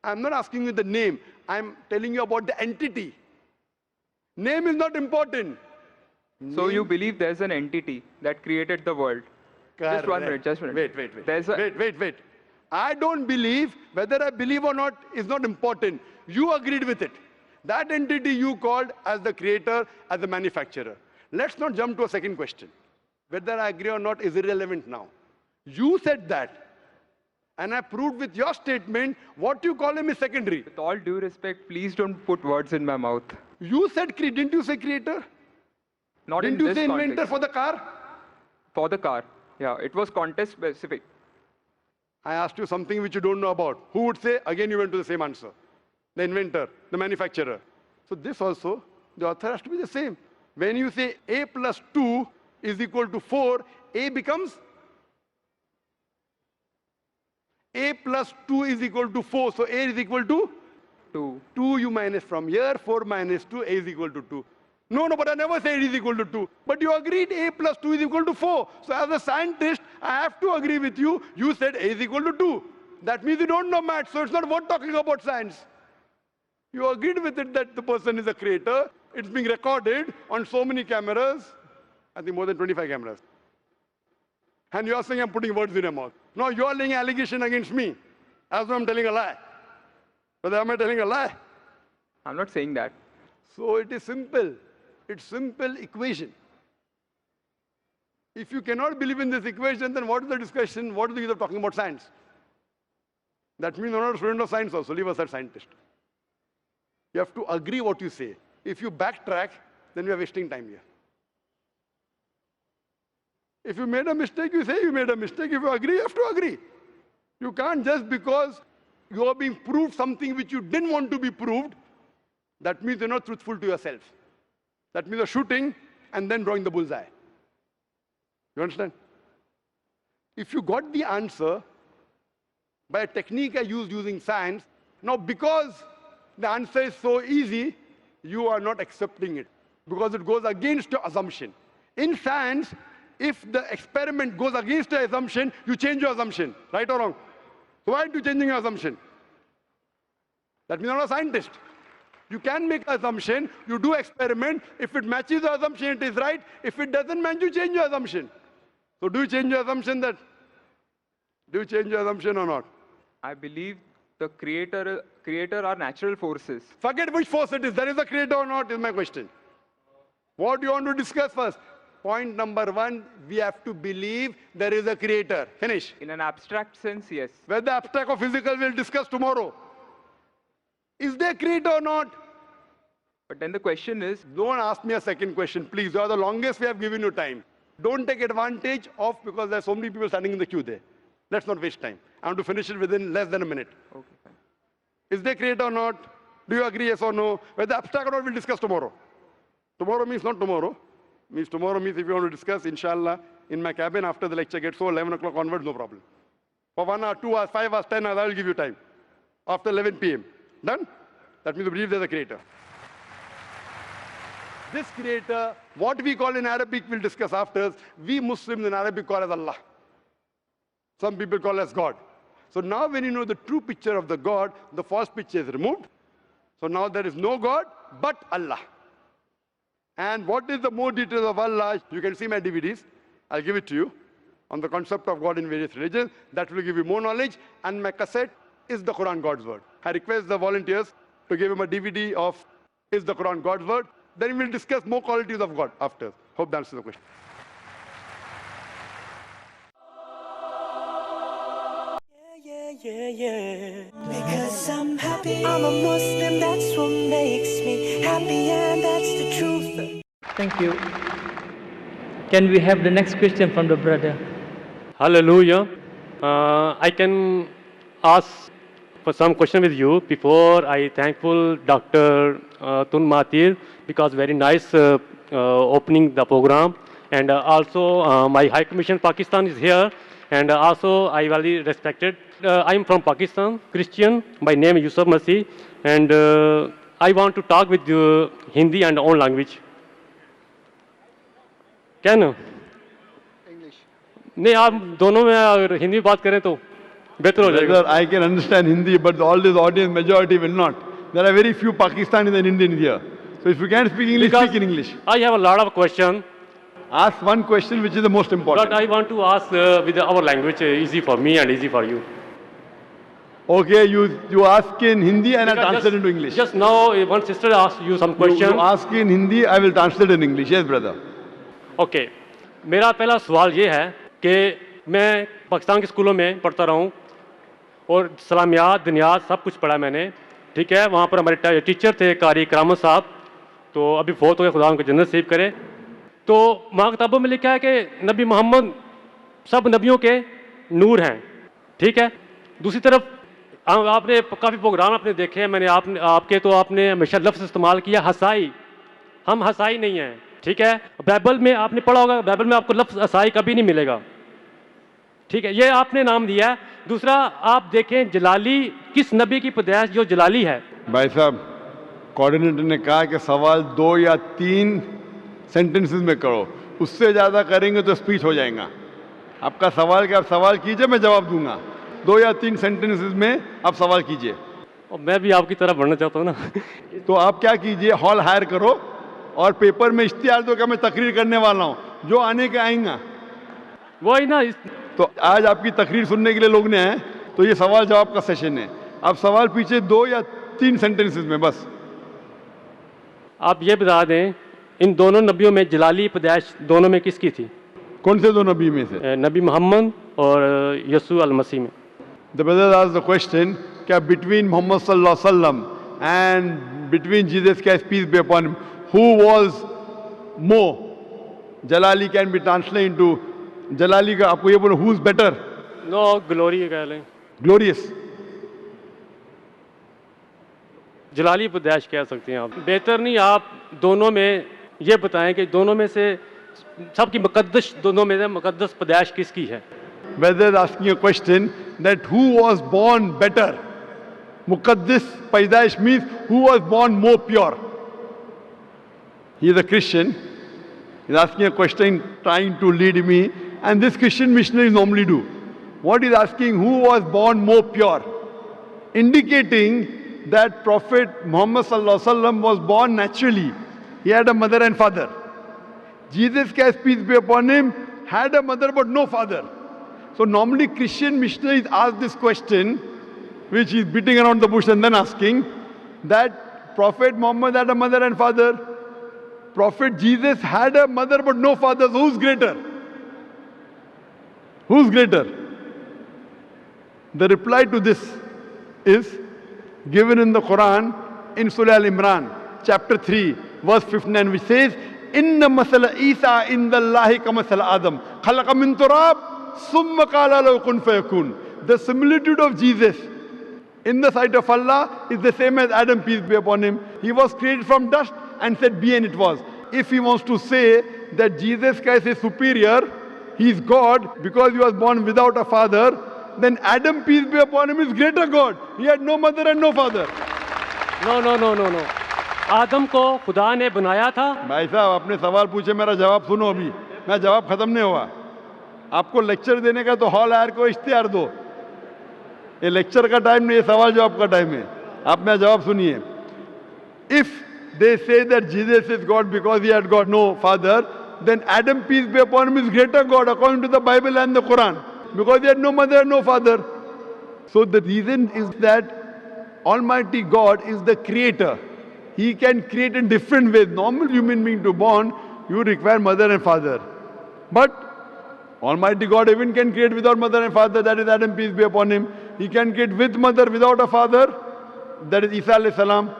I'm not asking you the name. I'm telling you about the entity. Name is not important. So you believe there's an entity that created the world? Just 1 minute, just 1 minute. Wait. Wait. I don't believe, whether I believe or not is not important. You agreed with it. That entity you called as the creator, as the manufacturer. Let's not jump to a second question. Whether I agree or not is irrelevant now. You said that. And I proved with your statement, what you call him is secondary. With all due respect, please don't put words in my mouth. You said, didn't you say creator? Not Didn't in you this say context. inventor for the car? For the car. Yeah, it was context specific. I asked you something which you don't know about. Who would say? Again, you went to the same answer. The inventor, the manufacturer. So this also, the author has to be the same. When you say A plus 2 is equal to 4, A becomes? A plus 2 is equal to 4. So A is equal to? 2. 2 you minus from here, 4 minus 2, A is equal to 2. No, but I never said it is equal to 2. But you agreed A plus 2 is equal to 4. So as a scientist, I have to agree with you. You said A is equal to 2. That means you don't know math, so it's not worth talking about science. You agreed with it that the person is a creator. It's being recorded on so many cameras. I think more than 25 cameras. And you're saying I'm putting words in your mouth. No, you're laying allegation against me. As though I'm telling a lie. But am I telling a lie? I'm not saying that. So it is simple. It's simple equation. If you cannot believe in this equation, then what is the discussion? What is the use of talking about science? That means you're not a student of science also. Leave aside scientist. You have to agree what you say. If you backtrack, then we are wasting time here. If you made a mistake, you say you made a mistake. If you agree, you have to agree. You can't just because you are being proved something which you didn't want to be proved, that means you're not truthful to yourself. That means you're shooting and then drawing the bullseye. You understand? If you got the answer by a technique I used using science, now because the answer is so easy, you are not accepting it because it goes against your assumption. In science, if the experiment goes against your assumption, you change your assumption, right or wrong? So why aren't you changing your assumption? That means you're not a scientist. You can make an assumption, you do experiment. If it matches the assumption, it is right. If it doesn't match, you change your assumption. So do you change your assumption that? Do you change your assumption or not? I believe the creator are natural forces. Forget which force it is. There is a creator or not is my question. What do you want to discuss first? Point number 1, we have to believe there is a creator. Finish. In an abstract sense, yes. Whether abstract or physical, we'll discuss tomorrow. Is there a creator or not? But then the question is, Don't ask me a second question, please. You are the longest we have given you time. Don't take advantage of, because there are so many people standing in the queue there. Let's not waste time. I want to finish it within less than a minute. okay, fine. Is there a creator or not? Do you agree, yes or no? Whether abstract or not, we'll discuss tomorrow. Tomorrow means not tomorrow. Means tomorrow means if you want to discuss, inshallah, in my cabin after the lecture gets so 11 o'clock onwards, no problem. For 1 hour, 2 hours, 5 hours, 10 hours, I will give you time. After 11 p.m. Done? That means we believe there's a creator. This creator, what we call in Arabic, we'll discuss after. We Muslims in Arabic call as Allah. Some people call as God. So now when you know the true picture of the God, the false picture is removed. So now there is no God but Allah. And what is the more details of Allah? You can see my DVDs. I'll give it to you on the concept of God in various religions. That will give you more knowledge. And my cassette is the Quran God's Word. I request the volunteers to give him a DVD of Is the Quran God's Word? Then we'll discuss more qualities of God after. Hope that answers the question. Yeah. Because I'm happy. I'm a Muslim, that's what makes me happy, and that's the truth. Thank you. Can we have the next question from the brother? Hallelujah. I can ask for some question with you. Before I thankful Dr. Tun Mahathir because very nice opening the program. and also my High Commission Pakistan is here, and also I very respected. I am from Pakistan, Christian. My name is Yusuf Masih, and I want to talk with you Hindi and own language. क्या ना नहीं आप दोनों में अगर हिंदी बात करें तो बेहतर हो जाएगा. I can understand Hindi, but all this audience majority will not. There are very few Pakistanis and Indians here. So if you can't speak English, speak in English. I have a lot of questions. Ask one question which is the most important. But I want to ask with our language, easy for me and easy for you. Okay, you ask in Hindi and I translate into English. Just now, one sister asked you some question. You ask in Hindi, I will translate in English. Yes, brother. Okay. मेरा पहला सवाल ये है कि मैं पाकिस्तान के स्कूलों में पढ़ता रहा हूँ और सलामियात दुनियात सब कुछ पढ़ा मैंने, ठीक है. वहाँ पर हमारे टीचर थे कारी करामत साहब, तो अभी बहुत हो गया, खुदा उनको जन्नत नसीब करे. तो वहाँ किताबों में लिखा है कि नबी मोहम्मद सब नबियों के नूर हैं, ठीक है. दूसरी तरफ आपने काफ़ी प्रोग्राम आपने देखे हैं मैंने, आपके तो आपने हमेशा लफ्ज़ इस्तेमाल किया हसाई. हम हसाई नहीं हैं, ठीक है. बाइबल में आपने पढ़ा होगा, बाइबल में आपको लफ्ज़ हसाई कभी नहीं मिलेगा, ठीक है. ये आपने नाम दिया है. दूसरा आप देखें जलाली, किस नबी की पैदाइश जो जलाली है. भाई साहब, कोऑर्डिनेटर ने कहा कि सवाल 2 या 3 सेंटेंसेस में करो, उससे ज़्यादा करेंगे तो स्पीच हो जाएगा. आपका सवाल क्या, आप सवाल कीजिए, मैं जवाब दूंगा. 2 या 3 सेंटेंसेस में आप सवाल कीजिए. और मैं भी आपकी तरफ बढ़ना चाहता हूँ ना. तो आप क्या कीजिए, हॉल हायर करो और पेपर में इश्तिहार दो कि मैं तकरीर करने वाला हूँ, जो आने के आएंगा. वही ना. तो आज आपकी तकरीर सुनने के लिए लोग ने आए, तो ये सवाल जवाब का सेशन है. आप सवाल पीछे 2 या 3 सेंटेंसेस में बस. आप ये बता दें इन दोनों नबियों में जलाली पैदाइश दोनों में किसकी थी. कौन से 2 नबी में से. नबी मोहम्मद और यसू अल मसीह में. The brother asked the question क्या बिटवीन मोहम्मद सल्लल्लाहु अलैहि वसल्लम and between Jesus Christ peace be upon him, who was more. जलाली कैन बी ट्रांसलेट इनटू जलाली का आपको ये बोलो who is better. No glory कह लें. ग्लोरियस. जलाली पैदाइश कह सकते हैं आप. बेहतर नहीं आप दोनों में ये बताएं कि दोनों में से सबकी मुकद्दस, दोनों में से मुकद्दस पैदाइश किसकी है. Brother is asking a question that who was born better. मुकद्दस पैदाइश means who was born more pure. He is a Christian. He is asking a question trying to lead me, and this Christian missionaries normally do. What he is asking, who was born more pure? Indicating that Prophet Muhammad sallallahu alaihi wasallam was born naturally. He had a mother and father. Jesus Christ, peace be upon him, had a mother but no father. So normally Christian missionaries ask this question, which is beating around the bush and then asking, that Prophet Muhammad had a mother and father. Prophet Jesus had a mother but no father. So who's greater? Who's greater? The reply to this is given in the Quran in Surah Al-Imran, chapter 3, verse 59, which says, Inna masala Isa inda Allahi ka masala Adam. Khalaqa min turab, summa qala lahu kun fayakun. The similitude of Jesus in the sight of Allah is the same as Adam, peace be upon him. He was created from dust and said, be, and it was. If he wants to say that Jesus Christ is superior, he is God because he was born without a father, then Adam, peace be upon him, is greater God. He had no mother and no father. No. आदम को खुदा ने बनाया था. भाई साहब आपने सवाल पूछे, मेरा जवाब सुनो. अभी मैं जवाब खत्म नहीं हुआ. आपको लेक्चर देने का तो हॉल आयर को इश्तिहार दो. ये लेक्चर का टाइम नहीं, ये सवाल जवाब का टाइम है. आप मेरा जवाब सुनिए. If they say that Jesus is God because he had got no father, then Adam, peace be upon him, is greater God according to the Bible and the Quran, because he had no mother and no father. So the reason is that Almighty God is the creator. He can create in different ways. Normal human being to born, you require mother and father. But Almighty God even can create without mother and father, that is Adam, peace be upon him. He can create with mother without a father, that is Isa alayhi salam.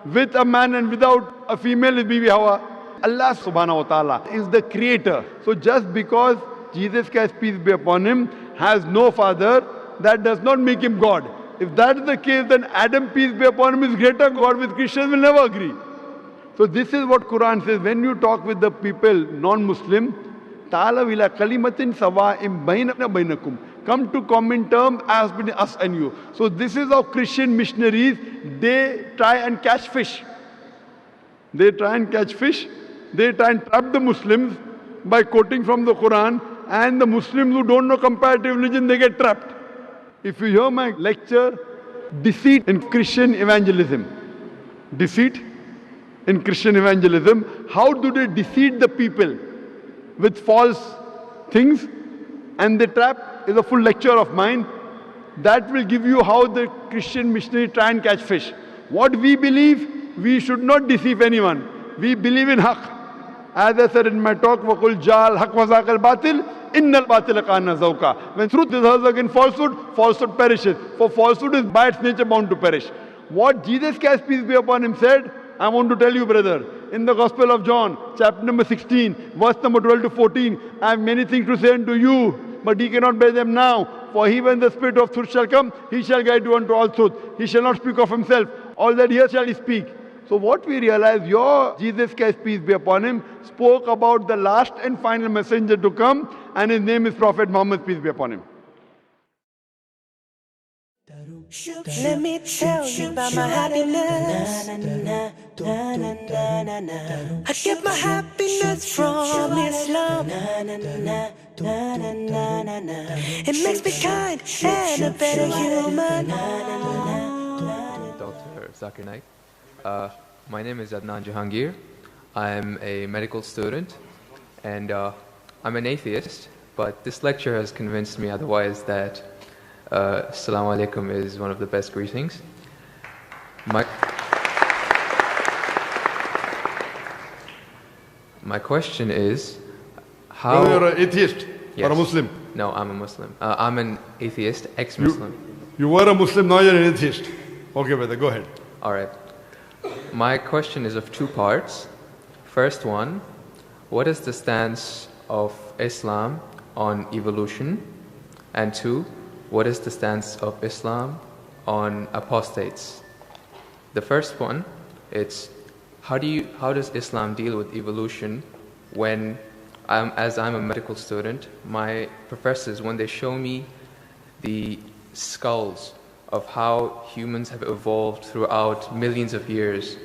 With a man and without a female is Bibi Hawa. Allah subhanahu wa ta'ala is the creator. So just because Jesus Christ, peace be upon him, has no father, that does not make him God. If that is the case, then Adam, peace be upon him, is greater God, which Christians will never agree. So this is what Quran says. When you talk with the people, non-Muslim, ta'alaw ila kalimatin sawa'in bainana bainakum. Come to common terms as between us and you. So this is how Christian missionaries, they try and catch fish. They try and catch fish. They try and trap the Muslims by quoting from the Quran, and the Muslims who don't know comparative religion, they get trapped. If you hear my lecture, deceit in Christian evangelism. Deceit in Christian evangelism. How do they deceive the people with false things? And the trap is a full lecture of mine. That will give you how the Christian missionary try and catch fish. What we believe, we should not deceive anyone. We believe in haqq. As I said in my talk, وَقُلْ جَعَلْ حَقْ وَزَاقَ الْبَاطِلِ إِنَّ الْبَاطِلَ كَانَ زَوْقًا. When truth is hers against falsehood, falsehood perishes. For falsehood is by its nature bound to perish. What Jesus Christ, peace be upon him, said, I want to tell you, brother, in the Gospel of John, chapter number 16, verse number 12 to 14, I have many things to say unto you, but ye cannot bear them now. For he, when the Spirit of truth shall come, he shall guide you unto all truth. He shall not speak of himself. All that he hears shall he speak. So what we realize, your Jesus Christ, peace be upon him, spoke about the last and final messenger to come, and his name is Prophet Muhammad, peace be upon him. Let me tell you about my happiness. I get my happiness from Islam. It makes me kind and a better human. Dr. Zakir Naik. My name is Adnan Jahangir. I'm a medical student and I'm an atheist, but this lecture has convinced me otherwise that Assalamu alaikum is one of the best greetings. My question is, how... You're an atheist or a Muslim? No, I'm a Muslim. I'm an atheist, ex-Muslim. You were a Muslim, now you're an atheist. Okay, brother, go ahead. All right. My question is of two parts. First one, what is the stance of Islam on evolution? And two, what is the stance of Islam on apostates? The first one, it's how does Islam deal with evolution when, as I'm a medical student, my professors, when they show me the skulls of how humans have evolved throughout millions of years,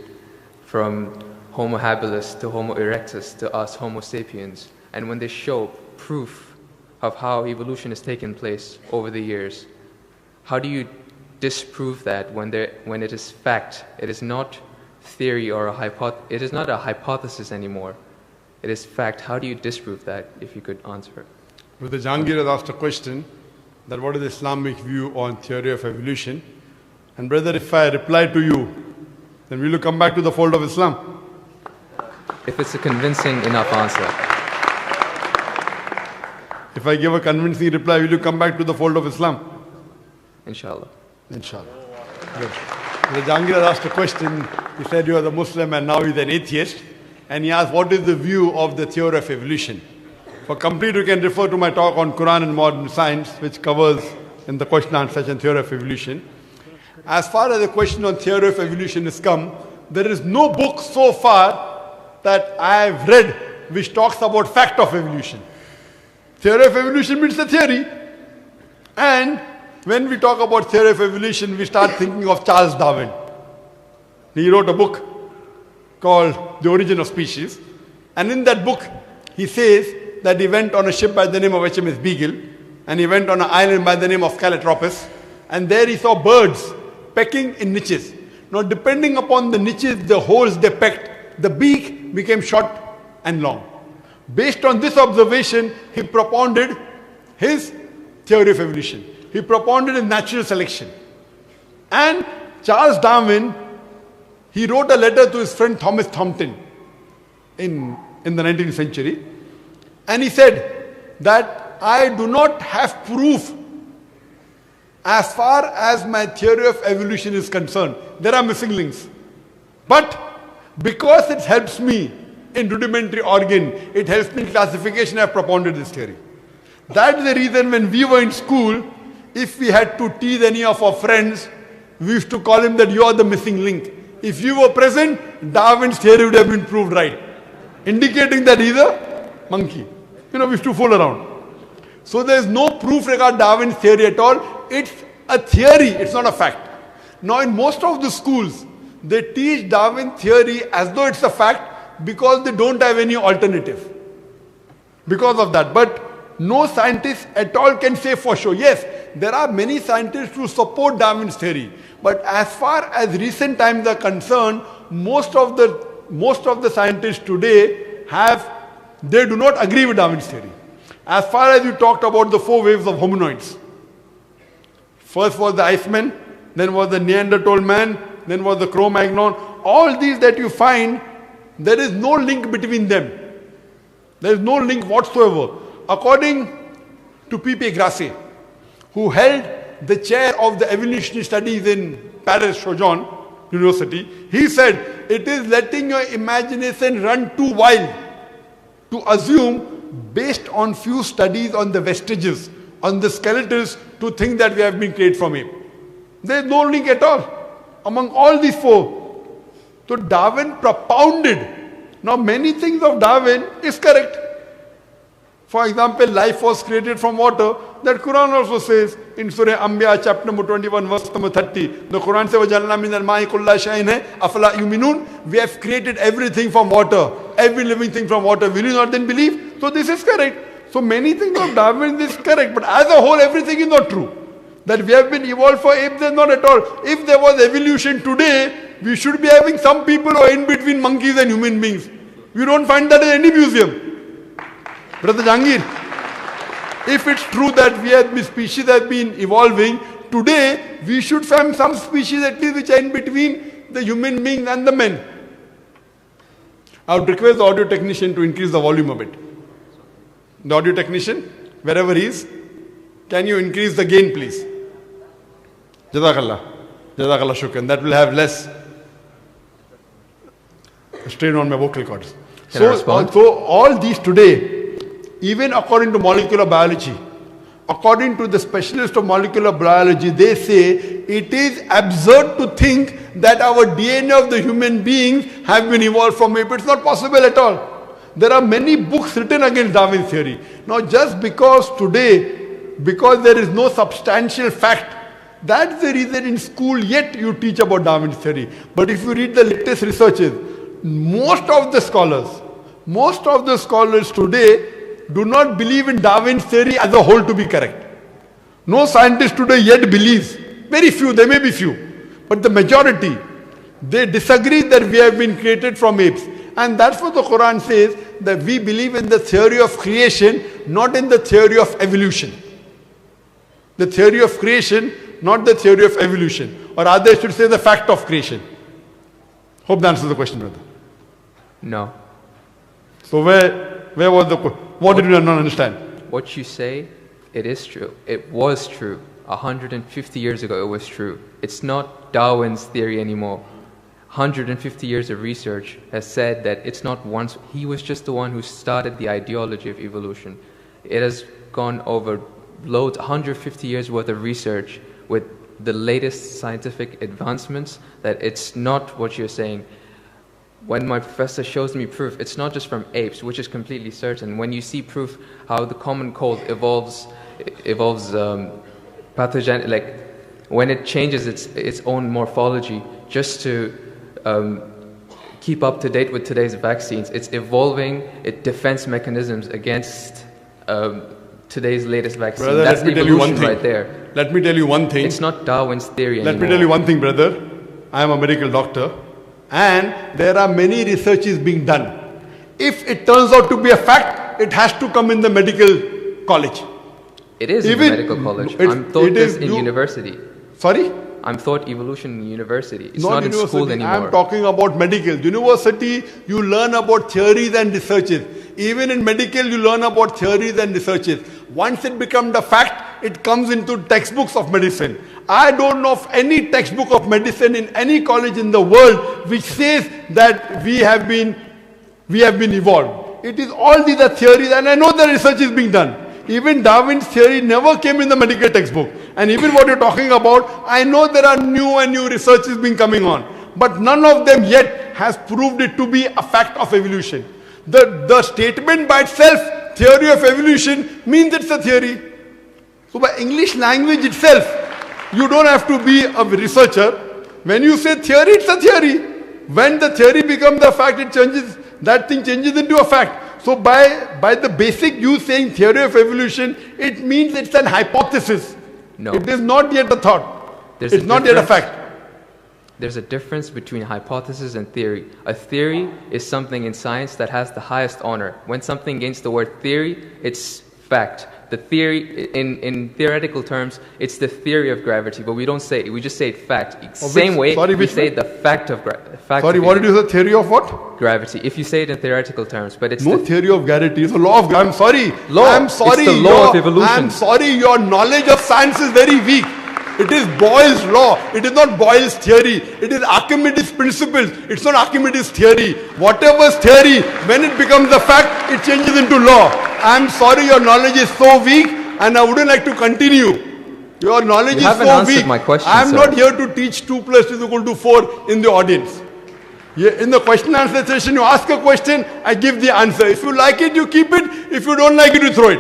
from Homo habilis to Homo erectus to us Homo sapiens, and when they show proof of how evolution has taken place over the years, how do you disprove that when it is fact? It is not theory or it is not a hypothesis anymore. It is fact. How do you disprove that, if you could answer? Brother Jahangir has asked a question that what is the Islamic view on theory of evolution? And brother, if I reply to you, then will you come back to the fold of Islam? If it's a convincing enough answer. If I give a convincing reply, will you come back to the fold of Islam? Inshallah. Inshallah. Good. Brother Jahangir has asked a question. He said you are the Muslim and now he's an atheist. And he asked, what is the view of the theory of evolution? For complete, you can refer to my talk on Quran and modern science, which covers in the question and answer session theory of evolution. As far as the question on theory of evolution is come, there is no book so far that I have read which talks about fact of evolution. Theory of evolution means the theory. And when we talk about theory of evolution, we start thinking of Charles Darwin. He wrote a book called The Origin of Species. And in that book, he says that he went on a ship by the name of HMS Beagle, and he went on an island by the name of Calotropis, and there he saw birds pecking in niches. Now, depending upon the niches, the holes they pecked, the beak became short and long. Based on this observation, he propounded his theory of evolution. He propounded his natural selection. And Charles Darwin, he wrote a letter to his friend Thomas Thompson in the 19th century. And he said that I do not have proof as far as my theory of evolution is concerned. There are missing links. But because it helps me in rudimentary organ, it helps me in classification, I have propounded this theory. That's the reason when we were in school, if we had to tease any of our friends, we used to call him that you are the missing link. If you were present, Darwin's theory would have been proved right, indicating that he's a monkey. We used to fool around. So there is no proof regarding Darwin's theory at all. It's a theory, it's not a fact. Now in most of the schools, they teach Darwin theory as though it's a fact because they don't have any alternative. Because of that. But no scientist at all can say for sure. Yes, there are many scientists who support Darwin's theory. But as far as recent times are concerned, most of the scientists today they do not agree with Darwin's theory. As far as you talked about the 4 waves of hominoids. First was the Iceman, then was the Neanderthal man, then was the Cro-Magnon. All these that you find, there is no link between them. There is no link whatsoever. According to P.P. Grassi, who held the chair of the evolutionary studies in Paris Sorbonne University, he said, it is letting your imagination run too wild to assume, based on few studies on the vestiges, on the skeletons, to think that we have been created from ape. There is no link at all among all these 4. So Darwin propounded. Now many things of Darwin is correct. For example, life was created from water. That Quran also says in Surah Anbiya chapter number 21 verse number 30. The Quran says, وَجَعَلْنَا مِنَ الْمَاءِ كُلَّ شَيْءٍ أَفَلَا يُؤْمِنُونَ. We have created everything from water. Every living thing from water. Will you not then believe? So this is correct. So many things of Darwin is correct. But as a whole, everything is not true. That we have been evolved for apes, is not at all. If there was evolution today, we should be having some people who are in between monkeys and human beings. We don't find that in any museum. Brother Jangir, if it's true that the species have been evolving, today we should find some species at least which are in between the human beings and the men. I would request the audio technician to increase the volume a bit. The audio technician, wherever he is, can you increase the gain please? Jazakallah. Jazakallah shukran. That will have less strain on my vocal cords. So all these today, even according to molecular biology, according to the specialists of molecular biology, they say it is absurd to think that our DNA of the human beings have been evolved from ape. It's not possible at all. There are many books written against Darwin's theory. Now just because today, because there is no substantial fact, that's the reason in school yet you teach about Darwin's theory. But if you read the latest researches, most of the scholars today do not believe in Darwin's theory as a whole to be correct. No scientist today yet believes. Very few, there may be few. But the majority, they disagree that we have been created from apes. And that's what the Quran says, that we believe in the theory of creation, not in the theory of evolution. The theory of creation, not the theory of evolution. Or rather, I should say the fact of creation. Hope that answers the question, brother. No. So where was the question? What did you not understand? What you say, it is true. It was true. 150 years ago, it was true. It's not Darwin's theory anymore. 150 years of research has said that it's not once. He was just the one who started the ideology of evolution. It has gone over loads, 150 years worth of research with the latest scientific advancements, that it's not what you're saying. When my professor shows me proof, it's not just from apes, which is completely certain. When you see proof how the common cold evolves pathogen, like when it changes its own morphology just to keep up to date with today's vaccines, it's evolving its defense mechanisms against today's latest vaccine. Brother, that's let me tell you one thing. Right there. Let me tell you one thing. It's not Darwin's theory anymore. Let me tell you one thing, brother. I am a medical doctor. And there are many researches being done. If it turns out to be a fact, it has to come in the medical college. It is in the medical college. I'm taught this in university. Sorry? I'm taught evolution in university. It's not in school anymore. I'm talking about medical. University, you learn about theories and researches. Even in medical, you learn about theories and researches. Once it becomes a fact, it comes into textbooks of medicine. I don't know of any textbook of medicine in any college in the world which says that we have been evolved. It is all these are theories, and I know the research is being done. Even Darwin's theory never came in the medical textbook. And even what you're talking about, I know there are new researches being coming on. But none of them yet has proved it to be a fact of evolution. The statement by itself, theory of evolution means it's a theory. So by English language itself, you don't have to be a researcher. When you say theory, it's a theory. When the theory becomes a fact, it changes, that thing changes into a fact. So by the basic you saying theory of evolution, it means it's an hypothesis. No. It is not yet a thought. It's not yet a fact. There's a difference between hypothesis and theory. A theory is something in science that has the highest honor. When something gains the word theory, it's fact. The theory, in theoretical terms, it's the theory of gravity, but we don't say it, we just say it fact. Same way we say the fact of gravity. Sorry, what did you say? Theory of what? Gravity. If you say it in theoretical terms, but it's no theory of gravity. It's a law of gravity. I'm sorry. Law. I'm sorry. It's the law of evolution. I'm sorry. Your knowledge of science is very weak. It is Boyle's law. It is not Boyle's theory. It is Archimedes' principles. It's not Archimedes' theory. Whatever's theory, when it becomes a fact, it changes into law. I'm sorry, your knowledge is so weak, and I wouldn't like to continue. Your knowledge is so weak. My question, I'm not here to teach 2 + 2 = 4 in the audience. In the question and answer session, you ask a question, I give the answer. If you like it, you keep it. If you don't like it, you throw it.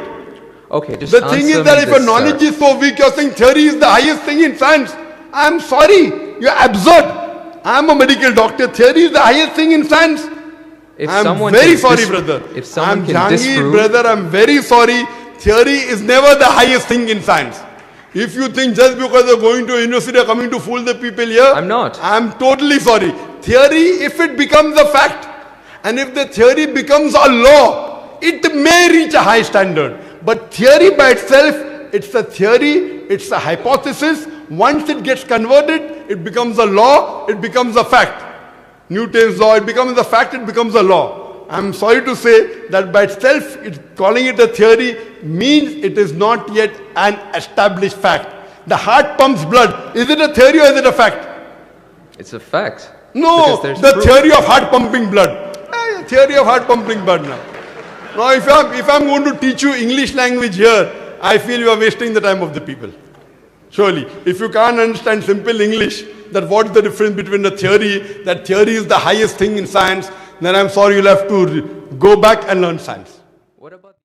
Okay, just the thing is that if your knowledge is so weak, you're saying theory is the highest thing in science. I'm sorry, you're absurd. I'm a medical doctor. Theory is the highest thing in science. I'm very sorry, brother. If someone I'm can Jahangir, disprove, brother, I'm very sorry. Theory is never the highest thing in science. If you think just because you're going to a university, you're coming to fool the people here, I'm not. I'm totally sorry. Theory, if it becomes a fact, and if the theory becomes a law, it may reach a high standard. But theory by itself, it's a theory, it's a hypothesis. Once it gets converted, it becomes a law, it becomes a fact. Newton's law, it becomes a fact, it becomes a law. I'm sorry to say that by itself, calling it a theory means it is not yet an established fact. The heart pumps blood. Is it a theory or is it a fact? It's a fact. No, the theory of heart pumping blood. Theory of heart pumping blood now. Now, if I'm going to teach you English language here, I feel you are wasting the time of the people. Surely, if you can't understand simple English, that what is the difference between a theory, that theory is the highest thing in science, then I'm sorry, you'll have to go back and learn science. What about